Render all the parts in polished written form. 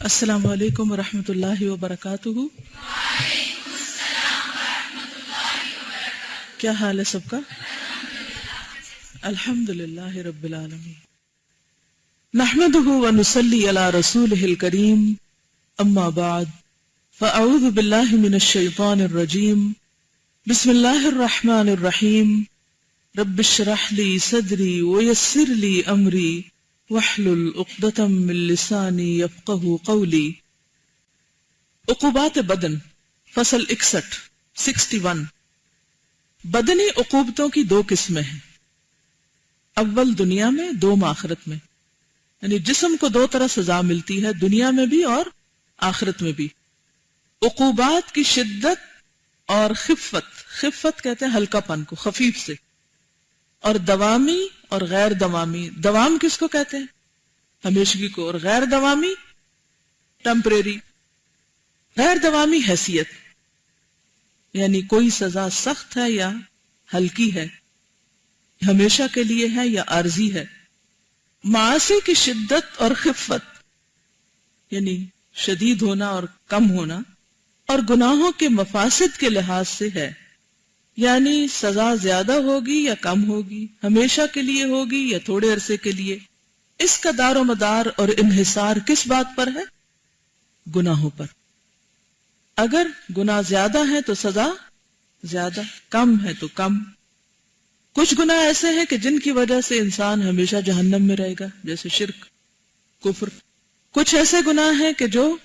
السلام علیکم ورحمۃ اللہ وبرکاتہ۔ کیا حال ہے سب کا؟ الحمد للہ رب العالمین، نحمده ونصلی علی رسولہ الکریم، اما بعد فاعوذ باللہ من الشیطان الرجیم، بسم اللہ الرحمن الرحیم، رب اشرح لی صدری ویسر لی امری واحلل عقدۃ من لسانی یفقہوا قولی۔ عقوبات بدن، فصل 61۔ بدنی عقوبتوں کی دو قسمیں ہیں، اول دنیا میں، دوم آخرت میں۔ یعنی جسم کو دو طرح سزا ملتی ہے، دنیا میں بھی اور آخرت میں بھی۔ عقوبات کی شدت اور خفت کہتے ہیں ہلکا پن کو، خفیف سے، اور دوامی اور غیر دوامی۔ دوام کس کو کہتے ہیں؟ ہمیشگی کو، اور غیر دوامی ٹیمپریری۔ غیر دوامی حیثیت، یعنی کوئی سزا سخت ہے یا ہلکی ہے، ہمیشہ کے لیے ہے یا عارضی ہے۔ معاصی کی شدت اور خفت، یعنی شدید ہونا اور کم ہونا، اور گناہوں کے مفاسد کے لحاظ سے ہے، یعنی سزا زیادہ ہوگی یا کم ہوگی، ہمیشہ کے لیے ہوگی یا تھوڑے عرصے کے لیے۔ اس کا دار و مدار اور انحصار کس بات پر ہے؟ گناہوں پر۔ اگر گناہ زیادہ ہے تو سزا زیادہ، کم ہے تو کم۔ کچھ گناہ ایسے ہیں کہ جن کی وجہ سے انسان ہمیشہ جہنم میں رہے گا، جیسے شرک، کفر۔ کچھ ایسے گناہ ہیں کہ جو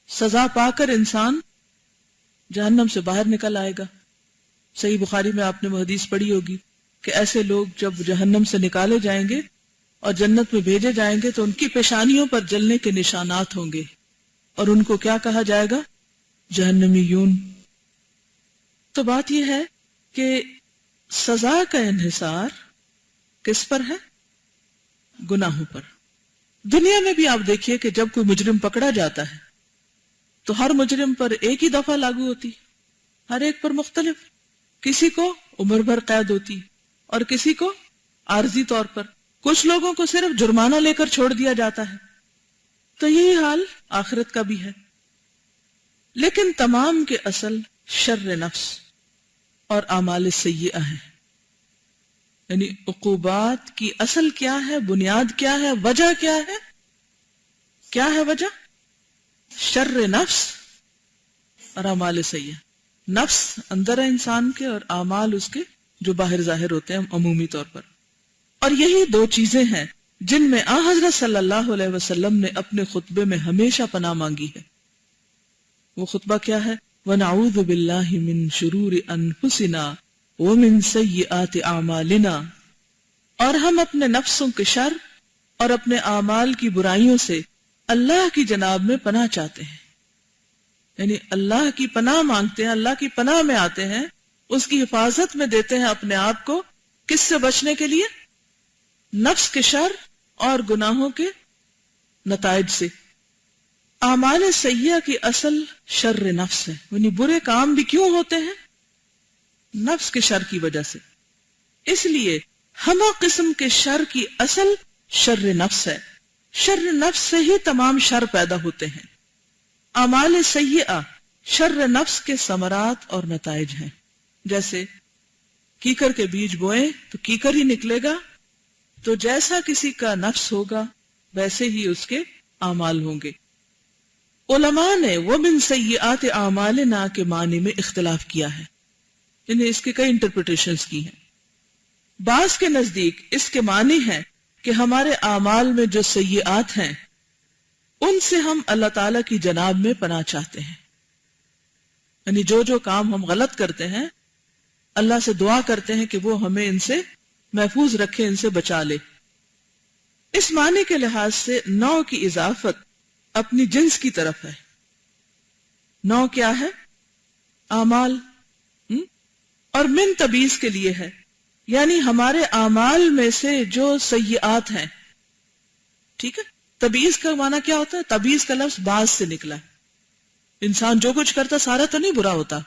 سزا پا کر انسان جہنم سے باہر نکل آئے گا۔ صحیح بخاری میں آپ نے وہ حدیث پڑھی ہوگی کہ ایسے لوگ جب جہنم سے نکالے جائیں گے اور جنت میں بھیجے جائیں گے تو ان کی پیشانیوں پر جلنے کے نشانات ہوں گے، اور ان کو کیا کہا جائے گا؟ جہنمیون۔ تو بات یہ ہے کہ سزا کا انحصار کس پر ہے؟ گناہوں پر۔ دنیا میں بھی آپ دیکھیے کہ جب کوئی مجرم پکڑا جاتا ہے تو ہر مجرم پر ایک ہی دفعہ لاگو ہوتی، ہر ایک پر مختلف۔ کسی کو عمر بھر قید ہوتی اور کسی کو عارضی طور پر۔ کچھ لوگوں کو صرف جرمانہ لے کر چھوڑ دیا جاتا ہے۔ تو یہی حال آخرت کا بھی ہے۔ لیکن تمام کے اصل شر نفس اور اعمال سیئہ ہیں۔ یعنی عقوبات کی اصل کیا ہے، بنیاد کیا ہے، وجہ کیا ہے؟ کیا ہے وجہ؟ شر نفس اور اعمال سیئہ۔ نفس اندر ہے انسان کے، اور اعمال اس کے جو باہر ظاہر ہوتے ہیں عمومی طور پر۔ اور یہی دو چیزیں ہیں جن میں حضرت صلی اللہ علیہ وسلم نے اپنے خطبے میں ہمیشہ پناہ مانگی ہے۔ وہ خطبہ کیا ہے؟ وَنَعُوذُ بِاللَّهِ مِن شُرُورِ أَنفُسِنَا وَمِن سَيِّئَاتِ أَعْمَالِنَا۔ اور ہم اپنے نفسوں کے شر اور اپنے اعمال کی برائیوں سے اللہ کی جناب میں پناہ چاہتے ہیں۔ یعنی اللہ کی پناہ مانگتے ہیں، اللہ کی پناہ میں آتے ہیں، اس کی حفاظت میں دیتے ہیں اپنے آپ کو۔ کس سے بچنے کے لیے؟ نفس کے شر اور گناہوں کے نتائج سے۔ اعمال سیئہ کی اصل شر نفس ہے، یعنی برے کام بھی کیوں ہوتے ہیں؟ نفس کے شر کی وجہ سے۔ اس لیے ہمہ قسم کے شر کی اصل شر نفس ہے۔ شر نفس سے ہی تمام شر پیدا ہوتے ہیں۔ اعمال سیئہ شر نفس کے ثمرات اور نتائج ہیں۔ جیسے کیکر کے بیج بوئیں تو کیکر ہی نکلے گا، تو جیسا کسی کا نفس ہوگا ویسے ہی اس کے اعمال ہوں گے۔ علماء نے وَمِن سَيِّئَاتِ أَعْمَالِنَا کے معنی میں اختلاف کیا ہے، انہیں اس کے کئی انٹرپریٹیشنز کی ہیں۔ بعض کے نزدیک اس کے معنی ہے کہ ہمارے اعمال میں جو سیئات ہیں ان سے ہم اللہ تعالیٰ کی جناب میں پناہ چاہتے ہیں۔ یعنی جو جو کام ہم غلط کرتے ہیں، اللہ سے دعا کرتے ہیں کہ وہ ہمیں ان سے محفوظ رکھے، ان سے بچا لے۔ اس معنی کے لحاظ سے نوع کی اضافت اپنی جنس کی طرف ہے۔ نوع کیا ہے؟ اعمال، اور من تبعیض کے لیے ہے، یعنی ہمارے اعمال میں سے جو سیئات ہیں۔ ٹھیک ہے؟ تبعیض کا معنی کیا ہوتا ہے؟ تبعیض کا لفظ بعض سے نکلا ہے۔ انسان جو کچھ کرتا سارا تو نہیں برا ہوتا،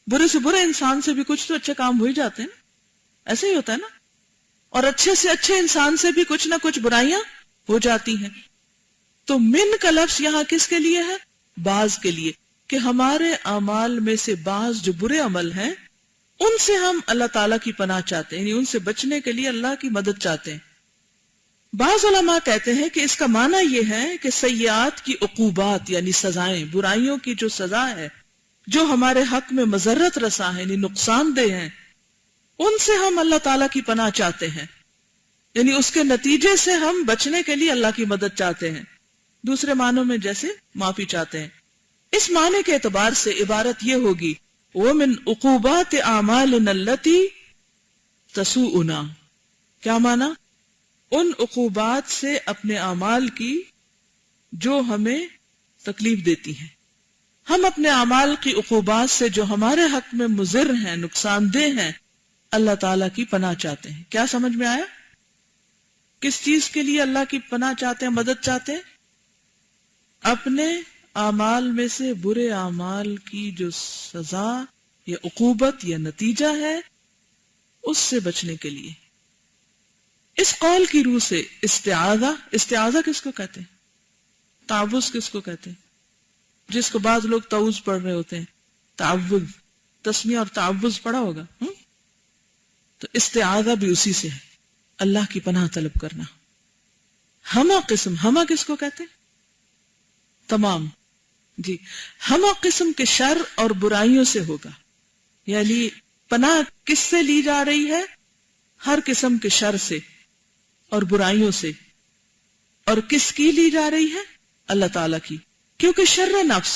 برے سے برے انسان سے بھی کچھ تو اچھے کام ہو ہی جاتے ہیں نا، ایسے ہی ہوتا ہے نا۔ اور اچھے سے اچھے انسان سے بھی کچھ نہ کچھ برائیاں ہو جاتی ہیں۔ تو من کا لفظ یہاں کس کے لیے ہے؟ بعض کے لیے، کہ ہمارے اعمال میں سے بعض جو برے عمل ہیں ان سے ہم اللہ تعالیٰ کی پناہ چاہتے ہیں، یعنی ان سے بچنے کے لیے اللہ کی مدد چاہتے ہیں۔ بعض علماء کہتے ہیں کہ اس کا معنی یہ ہے کہ سیئات کی عقوبات یعنی سزائیں، برائیوں کی جو سزا ہے جو ہمارے حق میں مضرت رساں ہیں یعنی نقصان دہ ہیں، ان سے ہم اللہ تعالیٰ کی پناہ چاہتے ہیں، یعنی اس کے نتیجے سے ہم بچنے کے لیے اللہ کی مدد چاہتے ہیں، دوسرے معنوں میں جیسے معافی چاہتے ہیں۔ اس معنی کے اعتبار سے عبارت یہ ہوگی وَمِنْ عُقُوبَاتِ أَعْمَالِنَا الَّتِي تَسُوءُنَا، کیا معنی؟ ان عقوبات سے اپنے اعمال کی جو ہمیں تکلیف دیتی ہیں، ہم اپنے اعمال کی عقوبات سے جو ہمارے حق میں مضر ہیں، نقصان دہ ہیں، اللہ تعالیٰ کی پناہ چاہتے ہیں۔ کیا سمجھ میں آیا؟ کس چیز کے لیے اللہ کی پناہ چاہتے ہیں، مدد چاہتے ہیں؟ اپنے اعمال میں سے برے اعمال کی جو سزا یا عقوبت یا نتیجہ ہے اس سے بچنے کے لیے۔ اس قول کی روح سے استعاذہ کس کو کہتے ہیں؟ تعوذ کس کو کہتے ہیں؟ جس کو بعض لوگ تعوذ پڑھ رہے ہوتے ہیں، تعوذ، تسمیہ اور تعوذ پڑھا ہوگا، تو استعاذہ بھی اسی سے ہے، اللہ کی پناہ طلب کرنا۔ ہمہ قسم، ہمہ کس کو کہتے ہیں؟ تمام، جی، ہمہ قسم کے شر اور برائیوں سے ہوگا، یعنی پناہ کس سے لی جا رہی ہے؟ ہر قسم کے شر سے اور برائیوں سے۔ اور کس کی لی جا رہی ہے؟ اللہ تعالیٰ کی، کیونکہ شر نفس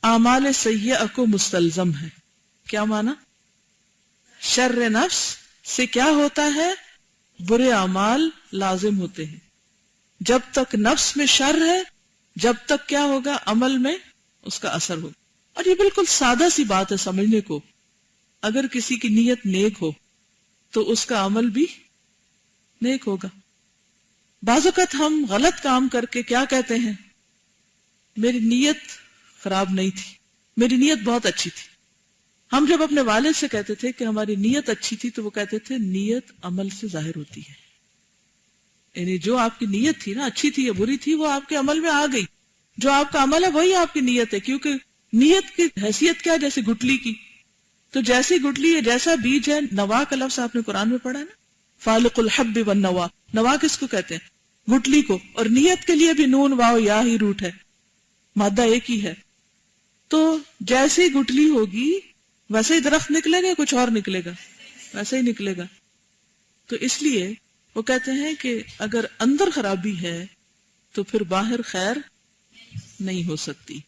اعمال سیئہ کو مستلزم ہے۔ کیا معنی؟ شر نفس سے کیا ہوتا ہے؟ برے اعمال لازم ہوتے ہیں۔ جب تک نفس میں شر ہے، جب تک کیا ہوگا؟ عمل میں اس کا اثر ہوگا۔ اور یہ بالکل سادہ سی بات ہے سمجھنے کو، اگر کسی کی نیت نیک ہو تو اس کا عمل بھی نیک ہوگا۔ بعض اوقات ہم غلط کام کر کے کیا کہتے ہیں؟ میری نیت خراب نہیں تھی، میری نیت بہت اچھی تھی۔ ہم جب اپنے والد سے کہتے تھے کہ ہماری نیت اچھی تھی تو وہ کہتے تھے نیت عمل سے ظاہر ہوتی ہے، یعنی جو آپ کی نیت تھی نا، اچھی تھی یا بری تھی، وہ آپ کے عمل میں آ گئی۔ جو آپ کا عمل ہے وہی آپ کی نیت ہے، کیونکہ نیت کی حیثیت کیا؟ جیسے گٹلی کی، تو جیسی گٹلی ہے، جیسا بیج ہے، نوا کا لفظ آپ نے قرآن میں پڑھا ہے نا، فالق الحب والنوا، نوا کس کو کہتے ہیں؟ گٹلی کو۔ اور نیت کے لیے بھی نون واو یا ہی روٹ ہے، مادہ ایک ہی ہے۔ تو جیسی گٹلی ہوگی ویسے ہی درخت نکلے گا، کچھ اور نکلے گا؟ ویسے ہی نکلے گا۔ تو اس لیے وہ کہتے ہیں کہ اگر اندر خرابی ہے تو پھر باہر خیر نہیں ہو سکتی،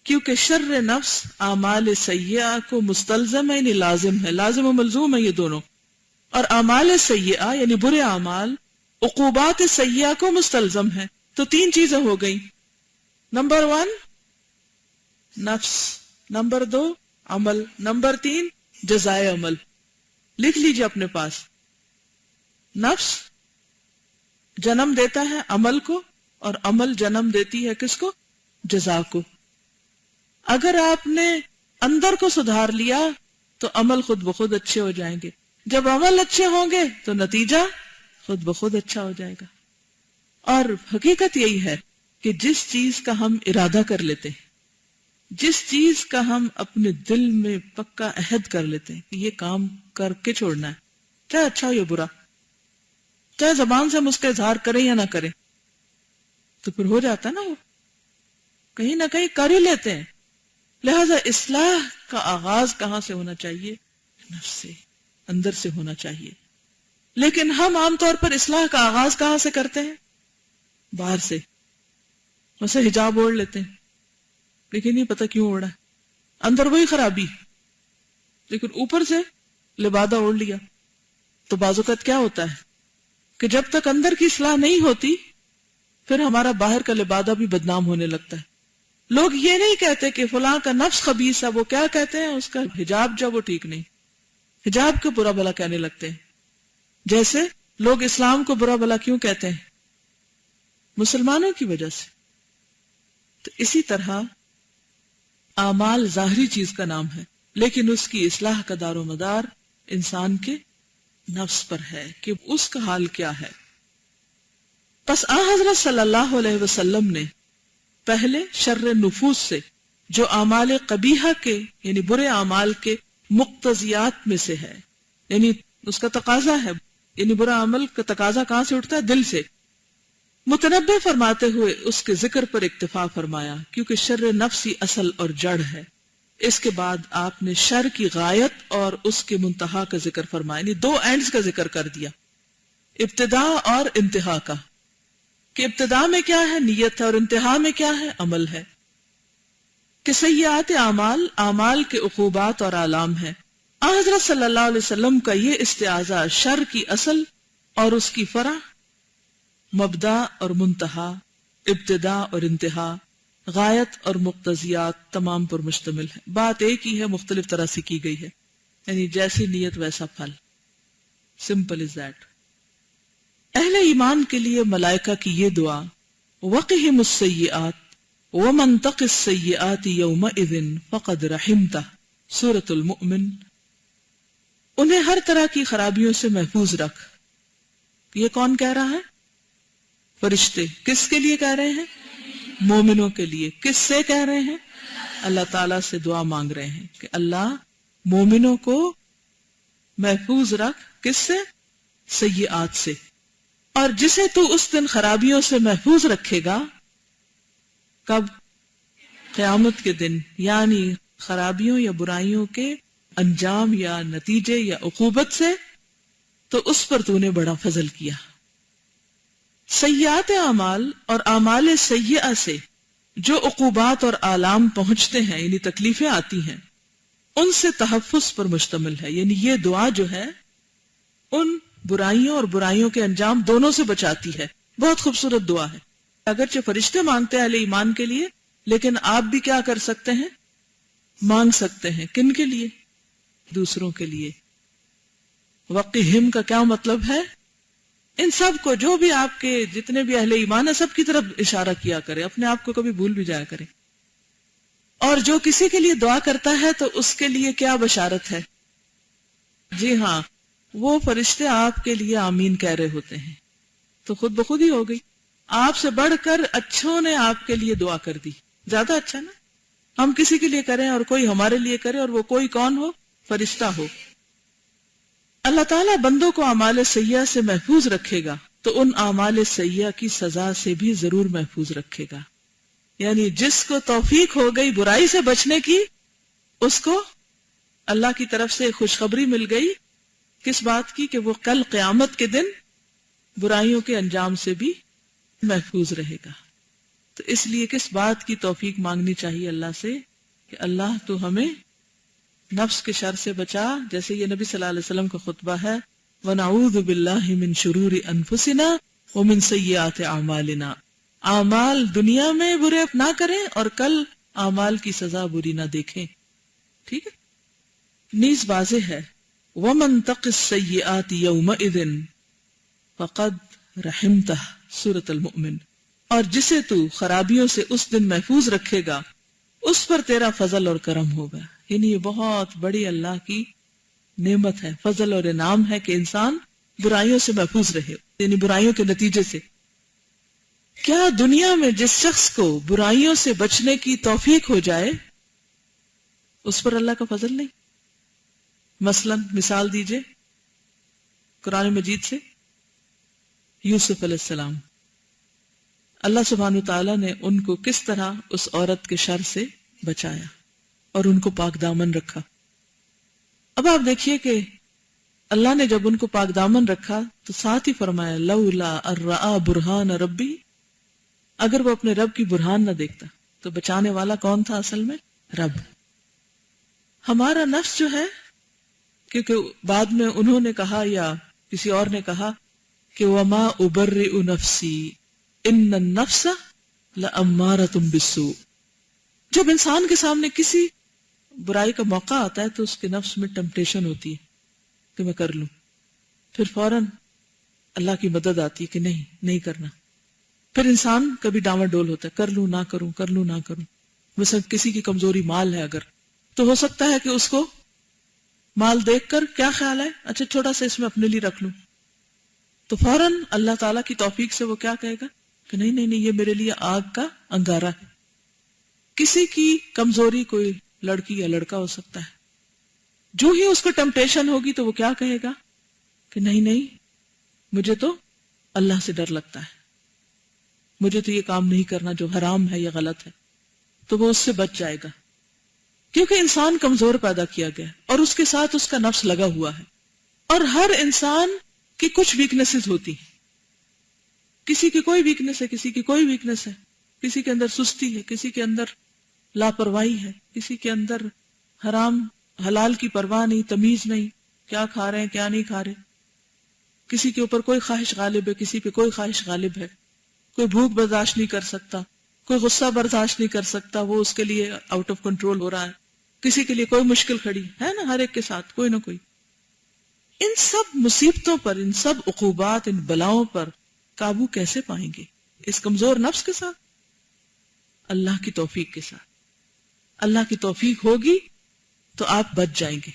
کیونکہ شر نفس اعمال سیئہ کو مستلزم ہے، یعنی لازم ہے، لازم و ملزوم ہے یہ دونوں۔ اور اعمال سیئہ یعنی برے اعمال عقوبات سیئہ کو مستلزم ہے۔ تو تین چیزیں ہو گئی، نمبر 1 نفس، نمبر 2 عمل، نمبر 3 جزائے عمل۔ لکھ لیجیے اپنے پاس، نفس جنم دیتا ہے عمل کو، اور عمل جنم دیتی ہے کس کو؟ جزا کو۔ اگر آپ نے اندر کو سدھار لیا تو عمل خود بخود اچھے ہو جائیں گے، جب عمل اچھے ہوں گے تو نتیجہ خود بخود اچھا ہو جائے گا۔ اور حقیقت یہی ہے کہ جس چیز کا ہم ارادہ کر لیتے ہیں، جس چیز کا ہم اپنے دل میں پکا عہد کر لیتے ہیں کہ یہ کام کر کے چھوڑنا ہے، چاہے اچھا ہو یا برا، چاہے زبان سے ہم اس کا اظہار کریں یا نہ کریں، تو پھر ہو جاتا ہے نا، وہ کہیں نہ کہیں کر ہی لیتے ہیں۔ لہذا اصلاح کا آغاز کہاں سے ہونا چاہیے؟ نفس سے، اندر سے ہونا چاہیے۔ لیکن ہم عام طور پر اصلاح کا آغاز کہاں سے کرتے ہیں؟ باہر سے، ویسے حجاب اوڑھ لیتے ہیں لیکن نہیں پتہ کیوں اوڑھا ہے، اندر وہی خرابی، لیکن اوپر سے لبادہ اوڑھ لیا۔ تو بعض اوقات کیا ہوتا ہے کہ جب تک اندر کی اصلاح نہیں ہوتی پھر ہمارا باہر کا لبادہ بھی بدنام ہونے لگتا ہے۔ لوگ یہ نہیں کہتے کہ فلاں کا نفس خبیث ہے، وہ کیا کہتے ہیں؟ اس کا حجاب جو وہ ٹھیک نہیں، حجاب کو برا بھلا کہنے لگتے ہیں۔ جیسے لوگ اسلام کو برا بھلا کیوں کہتے ہیں؟ مسلمانوں کی وجہ سے۔ تو اسی طرح اعمال ظاہری چیز کا نام ہے، لیکن اس کی اصلاح کا دار و مدار انسان کے نفس پر ہے کہ اس کا حال کیا ہے۔ پس حضرت صلی اللہ علیہ وسلم نے پہلے شر نفوس سے جو اعمال قبیحہ کے یعنی برے اعمال کے مقتضیات میں سے ہے، یعنی اس کا تقاضا ہے، یعنی برا عمل کا تقاضا کہاں سے اٹھتا ہے؟ دل سے، متنبہ فرماتے ہوئے اس کے ذکر پر اکتفا فرمایا، کیونکہ شر نفسی اصل اور جڑ ہے۔ اس کے بعد آپ نے شر کی غایت اور اس کے منتہا کا ذکر فرمایا، یعنی دو اینڈز کا ذکر کر دیا، ابتدا اور انتہا کا، کہ ابتدا میں کیا ہے؟ نیت ہے، اور انتہا میں کیا ہے؟ عمل ہے، کہ سیئات اعمال اعمال کے عقوبات اور آلام ہے۔ حضرت صلی اللہ علیہ وسلم کا یہ استعاذہ شر کی اصل اور اس کی فرع، مبدا اور منتہا، ابتدا اور انتہا، غایت اور مقتضیات تمام پر مشتمل ہے۔ بات ایک ہی ہے، مختلف طرح سے کی گئی ہے، یعنی جیسی نیت ویسا پھل، سمپل از دیٹ۔ اہل ایمان کے لیے ملائکہ کی یہ دعا، وقہم السیئات ومن تق السیئات یومئذ فقد رحمتہ، سورۃ المؤمن، انہیں ہر طرح کی خرابیوں سے محفوظ رکھ۔ یہ کون کہہ رہا ہے؟ فرشتے۔ کس کے لیے کہہ رہے ہیں؟ مومنوں کے لیے۔ کس سے کہہ رہے ہیں؟ اللہ تعالیٰ سے دعا مانگ رہے ہیں کہ اللہ مومنوں کو محفوظ رکھ، کس سے؟ سیئات سے۔ اور جسے تو اس دن خرابیوں سے محفوظ رکھے گا، کب؟ قیامت کے دن، یعنی خرابیوں یا برائیوں کے انجام یا نتیجے یا عقوبت سے، تو اس پر تو نے بڑا فضل کیا۔ سیئات اعمال اور اعمال سیئہ سے جو عقوبات اور آلام پہنچتے ہیں، یعنی تکلیفیں آتی ہیں، ان سے تحفظ پر مشتمل ہے، یعنی یہ دعا جو ہے ان برائیوں اور برائیوں کے انجام دونوں سے بچاتی ہے۔ بہت خوبصورت دعا ہے۔ اگرچہ فرشتے مانگتے ہیں اہل ایمان کے لیے، لیکن آپ بھی کیا کر سکتے ہیں؟ مانگ سکتے ہیں۔ کن کے لیے؟ دوسروں کے لیے۔ وقہم کا کیا مطلب ہے؟ ان سب کو، جو بھی آپ کے جتنے بھی اہل ایمان ہیں، سب کی طرف اشارہ کیا کرے، اپنے آپ کو کبھی بھول بھی جایا کرے۔ اور جو کسی کے لیے دعا کرتا ہے تو اس کے لیے کیا بشارت ہے؟ جی ہاں، وہ فرشتے آپ کے لیے آمین کہہ رہے ہوتے ہیں، تو خود بخود ہی ہو گئی۔ آپ سے بڑھ کر اچھوں نے آپ کے لیے دعا کر دی، زیادہ اچھا نا؟ ہم کسی کے لیے کریں اور کوئی ہمارے لیے کرے، اور وہ کوئی کون ہو؟ فرشتہ ہو۔ اللہ تعالیٰ بندوں کو اعمال سیئہ سے محفوظ رکھے گا تو ان اعمال سیئہ کی سزا سے بھی ضرور محفوظ رکھے گا، یعنی جس کو توفیق ہو گئی برائی سے بچنے کی، اس کو اللہ کی طرف سے خوشخبری مل گئی، کس بات کی؟ کہ وہ کل قیامت کے دن برائیوں کے انجام سے بھی محفوظ رہے گا۔ تو اس لیے کس بات کی توفیق مانگنی چاہیے اللہ سے؟ کہ اللہ تو ہمیں نفس کے شر سے بچا، جیسے یہ نبی صلی اللہ علیہ وسلم کا خطبہ ہے، وَنَعُوذُ بِاللَّهِ مِن شُرُورِ أَنفُسِنَا وَمِن سَيِّئَاتِ أَعْمَالِنَا، اعمال دنیا میں برے نہ کریں اور کل اعمال کی سزا بری نہ دیکھیں۔ ٹھیک ہے؟ نیز واضح ہے، وَمَن تَقِ السَّيِّئَاتِ يَوْمَئِذٍ فَقَدْ رَحِمْتَهُ، سورۃ المؤمن، اور جسے تو خرابیوں سے اس دن محفوظ رکھے گا، اس پر تیرا فضل اور کرم ہوگا۔ یعنی یہ بہت بڑی اللہ کی نعمت ہے، فضل اور انعام ہے کہ انسان برائیوں سے محفوظ رہے، یعنی برائیوں کے نتیجے سے۔ کیا دنیا میں جس شخص کو برائیوں سے بچنے کی توفیق ہو جائے، اس پر اللہ کا فضل نہیں؟ مثلا مثال دیجئے قرآن مجید سے، یوسف علیہ السلام، اللہ سبحانہ تعالیٰ نے ان کو کس طرح اس عورت کے شر سے بچایا اور ان کو پاک دامن رکھا۔ اب آپ دیکھیے کہ اللہ نے جب ان کو پاک دامن رکھا تو ساتھ ہی فرمایا لولا ارآ برہان ربی، اگر وہ اپنے رب کی برہان نہ دیکھتا تو بچانے والا کون تھا؟ اصل میں رب۔ ہمارا نفس جو ہے، کیونکہ بعد میں انہوں نے کہا یا کسی اور نے کہا کہ وما ابرئ نفسی ان النفس لامارۃ بالسوء، جب انسان کے سامنے کسی برائی کا موقع آتا ہے تو اس کے نفس میں ٹمپٹیشن ہوتی ہے کہ میں کر لوں، پھر فوراً اللہ کی مدد آتی ہے کہ نہیں کرنا، پھر انسان کبھی ڈاواں ڈول ہوتا ہے، کر لوں نہ کروں۔ مثلا کسی کی کمزوری مال ہے اگر، تو ہو سکتا ہے کہ اس کو مال دیکھ کر کیا خیال ہے، اچھا چھوٹا سا اس میں اپنے لیے رکھ لوں، تو فوراً اللہ تعالیٰ کی توفیق سے وہ کیا کہے گا کہ نہیں نہیں نہیں، یہ میرے لیے آگ کا انگارہ ہے. کسی کی کمزوری کوئی لڑکی یا لڑکا ہو سکتا ہے، جو ہی اس کو ٹیمپٹیشن ہوگی تو وہ کیا کہے گا کہ نہیں نہیں، مجھے تو اللہ سے ڈر لگتا ہے، مجھے تو یہ کام نہیں کرنا جو حرام ہے یا غلط ہے. تو وہ اس سے بچ جائے گا، کیونکہ انسان کمزور پیدا کیا گیا اور اس کے ساتھ اس کا نفس لگا ہوا ہے. اور ہر انسان کی کچھ ویکنیسز ہوتی ہیں. کسی کی کوئی ویکنیس ہے، کسی کی کوئی ویکنیس ہے. کسی کے اندر سستی ہے، کسی کے اندر لاپرواہی ہے، کسی کے اندر حرام حلال کی پرواہ نہیں، تمیز نہیں، کیا کھا رہے ہیں کیا نہیں کھا رہے. کسی کے اوپر کوئی خواہش غالب ہے، کسی پہ کوئی خواہش غالب ہے. کوئی بھوک برداشت نہیں کر سکتا، کوئی غصہ برداشت نہیں کر سکتا، وہ اس کے لیے آؤٹ آف کنٹرول ہو رہا ہے. کسی کے لیے کوئی مشکل کھڑی ہے نا، ہر ایک کے ساتھ کوئی نہ کوئی. ان سب مصیبتوں پر، ان سب عقوبات، ان بلاؤں پر قابو کیسے پائیں گے؟ اس کمزور نفس کے ساتھ، اللہ کی توفیق کے ساتھ. اللہ کی توفیق ہوگی تو آپ بچ جائیں گے.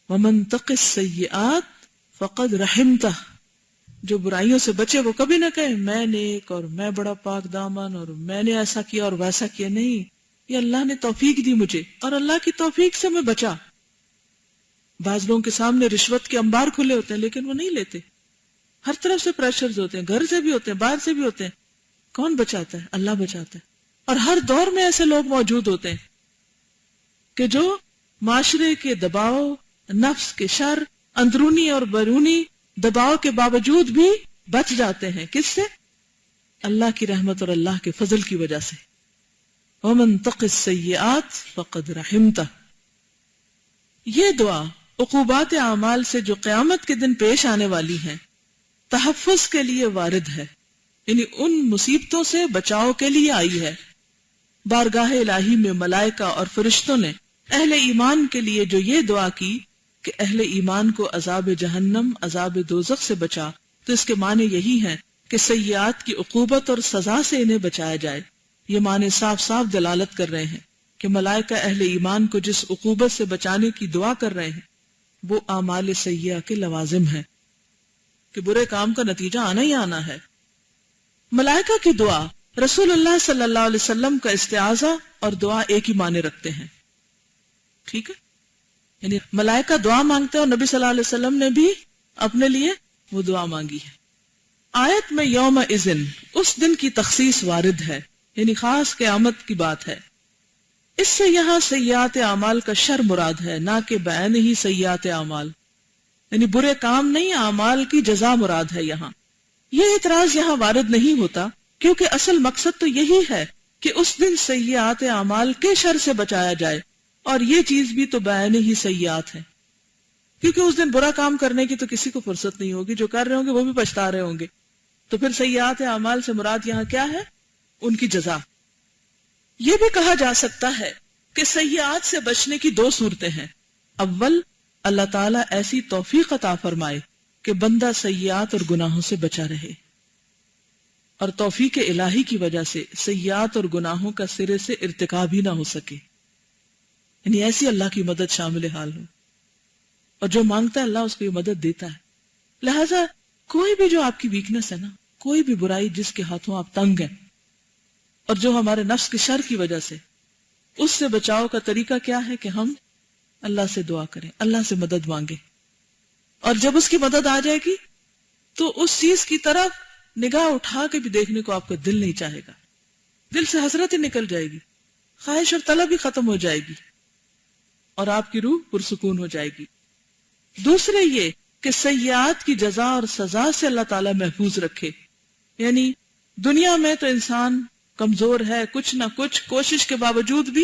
وَمَن تَقِ السَّيِّئَاتِ فَقَدْ رَحِمْتَهُ. جو برائیوں سے بچے وہ کبھی نہ کہے میں نیک اور میں بڑا پاک دامن اور میں نے ایسا کیا اور ویسا کیا. نہیں، یہ اللہ نے توفیق دی مجھے اور اللہ کی توفیق سے میں بچا. بعض لوگوں کے سامنے رشوت کے انبار کھلے ہوتے ہیں لیکن وہ نہیں لیتے. ہر طرف سے پریشرز ہوتے ہیں، گھر سے بھی ہوتے ہیں، باہر سے بھی ہوتے ہیں. کون بچاتا ہے؟ اللہ بچاتا ہے. اور ہر دور میں ایسے لوگ موجود ہوتے ہیں کہ جو معاشرے کے دباؤ، نفس کے شر، اندرونی اور بیرونی دباؤ کے باوجود بھی بچ جاتے ہیں. کس سے؟ اللہ کی رحمت اور اللہ کے فضل کی وجہ سے. وَمَن تَقِ السَّيِّئَاتِ فَقَدْ رَحِمْتَهُ. یہ دعا عقوبات اعمال سے جو قیامت کے دن پیش آنے والی ہیں تحفظ کے لیے وارد ہے، یعنی ان مصیبتوں سے بچاؤ کے لیے آئی ہے. بارگاہ الہی میں ملائکہ اور فرشتوں نے اہل ایمان کے لیے جو یہ دعا کی کہ اہل ایمان کو عذاب جہنم، عذاب دوزخ سے بچا، تو اس کے معنی یہی ہیں کہ سیئات کی عقوبت اور سزا سے انہیں بچایا جائے. یہ معنی صاف صاف دلالت کر رہے ہیں کہ ملائکہ اہل ایمان کو جس عقوبت سے بچانے کی دعا کر رہے ہیں وہ اعمال سیئہ کے لوازم ہیں کہ برے کام کا نتیجہ آنا ہی آنا ہے. ملائکہ کی دعا، رسول اللہ صلی اللہ علیہ وسلم کا استعاذہ اور دعا ایک ہی معنی رکھتے ہیں. ٹھیک ہے، یعنی ملائکہ دعا مانگتے ہیں اور نبی صلی اللہ علیہ وسلم نے بھی اپنے لیے وہ دعا مانگی ہے. آیت میں یوم اذن، اس دن کی تخصیص وارد ہے، یعنی خاص قیامت کی بات ہے. اس سے یہاں سیئات اعمال کا شر مراد ہے، نہ کہ بعین ہی سیئات اعمال، یعنی برے کام نہیں، اعمال کی جزا مراد ہے. یہاں یہ اعتراض یہاں وارد نہیں ہوتا کیونکہ اصل مقصد تو یہی ہے کہ اس دن سیئات اعمال کے شر سے بچایا جائے، اور یہ چیز بھی تو بعین ہی سیئات ہے، کیونکہ اس دن برا کام کرنے کی تو کسی کو فرصت نہیں ہوگی. جو کر رہے ہوں گے وہ بھی پچھتا رہے ہوں گے. تو پھر سیئات اعمال سے مراد یہاں کیا ہے؟ ان کی جزا. یہ بھی کہا جا سکتا ہے کہ سیئات سے بچنے کی دو صورتیں ہیں. اول، اللہ تعالیٰ ایسی توفیق عطا فرمائے کہ بندہ سیئات اور گناہوں سے بچا رہے، اور توفیق الہی کی وجہ سے سیئات اور گناہوں کا سرے سے ارتکاب ہی نہ ہو سکے، یعنی ایسی اللہ کی مدد شامل حال ہو. اور جو مانگتا ہے اللہ اس کو یہ مدد دیتا ہے. لہذا کوئی بھی جو آپ کی ویکنس ہے نا، کوئی بھی برائی جس کے ہاتھوں آپ تنگ ہیں اور جو ہمارے نفس کے شر کی وجہ سے، اس سے بچاؤ کا طریقہ کیا ہے کہ ہم اللہ سے دعا کریں، اللہ سے مدد مانگیں. اور جب اس کی مدد آ جائے گی تو اس چیز کی طرف نگاہ اٹھا کے بھی دیکھنے کو آپ کا دل نہیں چاہے گا، دل سے حسرت ہی نکل جائے گی، خواہش اور طلب ہی ختم ہو جائے گی، اور آپ کی روح پرسکون ہو جائے گی. دوسرے یہ کہ سیئات کی جزا اور سزا سے اللہ تعالیٰ محفوظ رکھے. یعنی دنیا میں تو انسان کمزور ہے، کچھ نہ کچھ کوشش کے باوجود بھی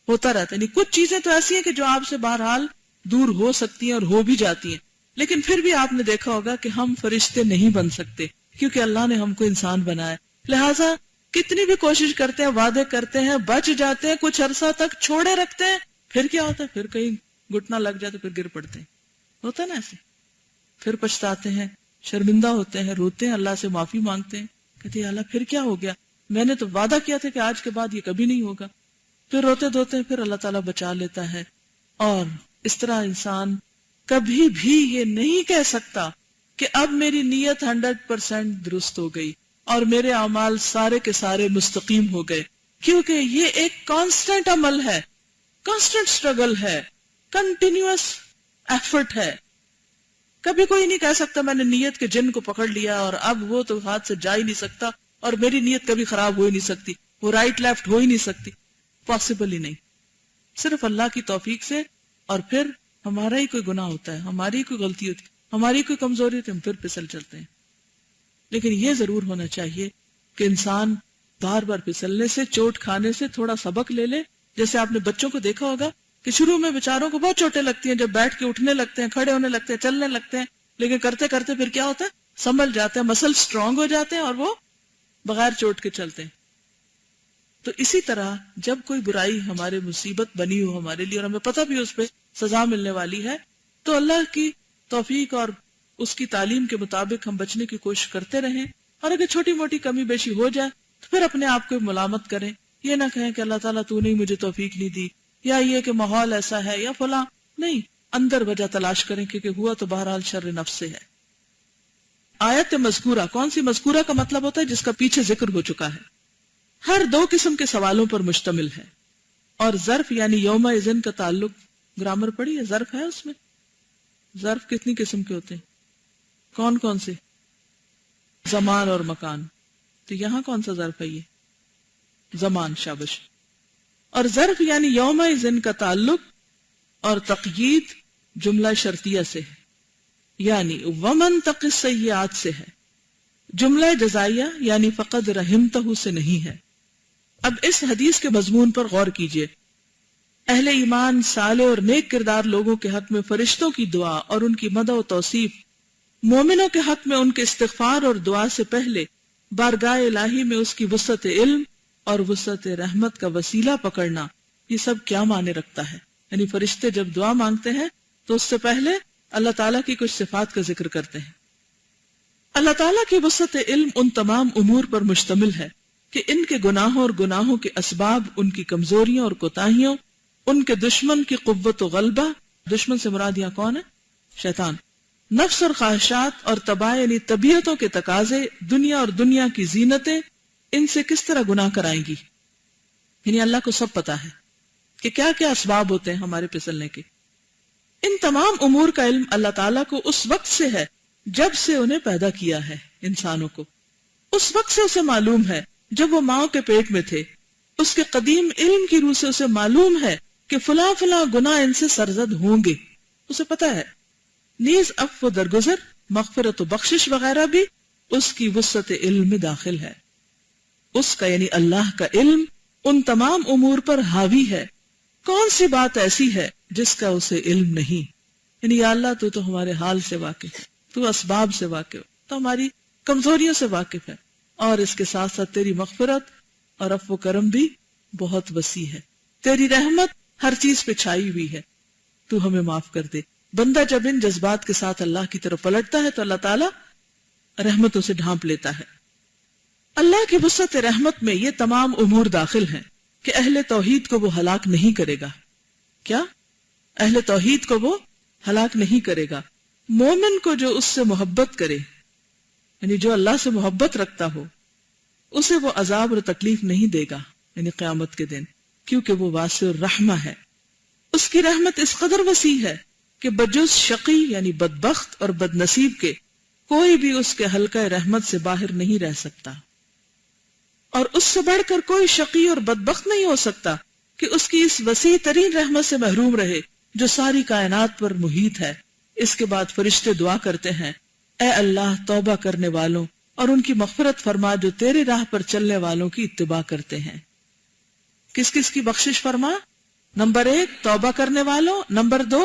ہوتا رہتا ہے. یعنی کچھ چیزیں تو ایسی ہیں کہ جو آپ سے بہرحال دور ہو سکتی ہیں اور ہو بھی جاتی ہیں، لیکن پھر بھی آپ نے دیکھا ہوگا کہ ہم فرشتے نہیں بن سکتے کیونکہ اللہ نے ہم کو انسان بنایا. لہٰذا کتنی بھی کوشش کرتے ہیں، وعدے کرتے ہیں، بچ جاتے ہیں، کچھ عرصہ تک چھوڑے رکھتے ہیں، پھر کیا ہوتا ہے؟ پھر کہیں گھٹنا لگ جاتا، پھر گر پڑتے ہیں. ہوتا ہے نا ایسے؟ پھر پچھتاتے ہیں، شرمندہ ہوتے ہیں، روتے ہیں، اللہ سے معافی مانگتے ہیں، کہتے ہیں اللہ پھر کیا ہو گیا، میں نے تو وعدہ کیا تھا کہ آج کے بعد یہ کبھی نہیں ہوگا. پھر روتے دھوتے پھر اللہ تعالیٰ بچا لیتا ہے. اور اس طرح انسان کبھی بھی یہ نہیں کہہ سکتا کہ اب میری نیت 100% درست ہو گئی اور میرے اعمال سارے کے سارے مستقیم ہو گئے، کیونکہ یہ ایک کانسٹنٹ عمل ہے، کانسٹنٹ اسٹرگل ہے، کنٹینیوس ایفرٹ ہے. کبھی کوئی نہیں کہہ سکتا میں نے نیت کے جن کو پکڑ لیا اور اب وہ تو ہاتھ سے جا ہی نہیں سکتا اور میری نیت کبھی خراب ہو ہی نہیں سکتی، وہ رائٹ لیفٹ ہو ہی نہیں سکتی. پاسبل ہی نہیں. صرف اللہ کی توفیق سے، اور پھر ہمارا ہی کوئی گناہ ہوتا ہے، ہماری کوئی غلطی ہوتی ہے، ہماری کوئی کمزوری ہوتی ہے، ہم پھر پھسل چلتے ہیں. لیکن یہ ضرور ہونا چاہیے کہ انسان بار بار پھسلنے سے، چوٹ کھانے سے تھوڑا سبق لے لے. جیسے آپ نے بچوں کو دیکھا ہوگا کہ شروع میں بیچاروں کو بہت چوٹیں لگتی ہیں، جب بیٹھ کے اٹھنے لگتے ہیں، کھڑے ہونے لگتے ہیں، چلنے لگتے ہیں، لیکن کرتے کرتے پھر کیا ہوتا ہے، سنبھل جاتے ہیں، مسل سٹرونگ ہو جاتے ہیں اور وہ بغیر چوٹ کے چلتے ہیں. تو اسی طرح جب کوئی برائی ہمارے مصیبت بنی ہو ہمارے لیے اور ہمیں پتہ بھی اس پہ سزا ملنے والی ہے، تو اللہ کی توفیق اور اس کی تعلیم کے مطابق ہم بچنے کی کوشش کرتے رہیں. اور اگر چھوٹی موٹی کمی بیشی ہو جائے تو پھر اپنے آپ کو ملامت کریں. یہ نہ کہیں کہ اللہ تعالیٰ تو نے مجھے توفیق نہیں دی، یا یہ کہ ماحول ایسا ہے یا فلاں. نہیں، اندر وجہ تلاش کریں، کیونکہ ہوا تو بہرحال شر نفس سے ہے. آیت مذکورہ، کون سی مذکورہ کا مطلب ہوتا ہے؟ جس کا پیچھے ذکر ہو چکا ہے. ہر دو قسم کے سوالوں پر مشتمل ہے. اور ظرف یعنی یوم اذن کا تعلق، گرامر پڑھی ہے، ظرف ہے اس میں. ظرف کتنی قسم کے ہوتے ہیں؟ کون کون سے؟ زمان اور مکان. تو یہاں کون سا ظرف ہے؟ یہ زمان. شابش. اور ظرف یعنی یوم اذن کا تعلق اور تقیید جملہ شرطیہ سے ہے، یعنی ومن تق السیئات سے ہے. جملہ جزائیہ یعنی فقد رحمتہ سے نہیں ہے. اب اس حدیث کے مضمون پر غور کیجئے. اہل ایمان، صالح اور نیک کردار لوگوں کے حق میں فرشتوں کی دعا اور ان کی مدح و توصیف، مومنوں کے حق میں ان کے استغفار اور دعا سے پہلے بارگاہ الہی میں اس کی وسعت علم اور وسعت رحمت کا وسیلہ پکڑنا، یہ سب کیا معنی رکھتا ہے؟ یعنی فرشتے جب دعا مانگتے ہیں تو اس سے پہلے اللہ تعالیٰ کی کچھ صفات کا ذکر کرتے ہیں. اللہ تعالیٰ کی وسعت علم ان تمام امور پر مشتمل ہے کہ ان کے گناہوں اور گناہوں کے اسباب، ان کی کمزوریوں اور کوتاہیوں، ان کے دشمن کی قوت و غلبہ، دشمن سے مراد یہاں کون ہے؟ شیطان، نفس اور خواہشات اور طباع یعنی طبیعتوں کے تقاضے، دنیا اور دنیا کی زینتیں ان سے کس طرح گناہ کرائیں گی. یعنی اللہ کو سب پتا ہے کہ کیا کیا اسباب ہوتے ہیں ہمارے پھسلنے کے. ان تمام امور کا علم اللہ تعالیٰ کو اس وقت سے ہے جب سے انہیں پیدا کیا ہے انسانوں کو. اس وقت سے اسے معلوم ہے جب وہ ماں کے پیٹ میں تھے. اس کے قدیم علم کی روح سے اسے معلوم ہے کہ فلاں فلاں گناہ ان سے سرزد ہوں گے، اسے پتا ہے. نیز عفو و درگزر، مغفرت و بخشش وغیرہ بھی اس کی وسعت علم میں داخل ہے. اس کا یعنی اللہ کا علم ان تمام امور پر حاوی ہے. کون سی بات ایسی ہے جس کا اسے علم نہیں؟ یعنی یا اللہ تو ہمارے حال سے واقف ہے، تو اسباب سے واقف، تو ہماری کمزوریوں سے واقف ہے، اور اس کے ساتھ ساتھ تیری مغفرت اور عفو و کرم بھی بہت وسیع ہے. تیری رحمت ہر چیز پہ چھائی ہوئی ہے، تو ہمیں معاف کر دے. بندہ جب ان جذبات کے ساتھ اللہ کی طرف پلٹتا ہے تو اللہ تعالیٰ رحمتوں سے ڈھانپ لیتا ہے. اللہ کی وسعت رحمت میں یہ تمام امور داخل ہیں کہ اہل توحید کو وہ ہلاک نہیں کرے گا. کیا؟ اہل توحید کو وہ ہلاک نہیں کرے گا. مومن کو جو اس سے محبت کرے، یعنی جو اللہ سے محبت رکھتا ہو، اسے وہ عذاب اور تکلیف نہیں دے گا، یعنی قیامت کے دن، کیونکہ وہ واسع الرحمہ ہے. اس کی رحمت اس قدر وسیع ہے کہ بجز شقی یعنی بدبخت اور بد نصیب کے کوئی بھی اس کے حلقہ رحمت سے باہر نہیں رہ سکتا. اور اس سے بڑھ کر کوئی شقی اور بدبخت نہیں ہو سکتا کہ اس کی اس وسیع ترین رحمت سے محروم رہے جو ساری کائنات پر محیط ہے. اس کے بعد فرشتے دعا کرتے ہیں، اے اللہ توبہ کرنے والوں اور ان کی مغفرت فرما جو تیرے راہ پر چلنے والوں کی اتباع کرتے ہیں. کس کس کی بخشش فرما؟ نمبر 1 توبہ کرنے والوں، نمبر 2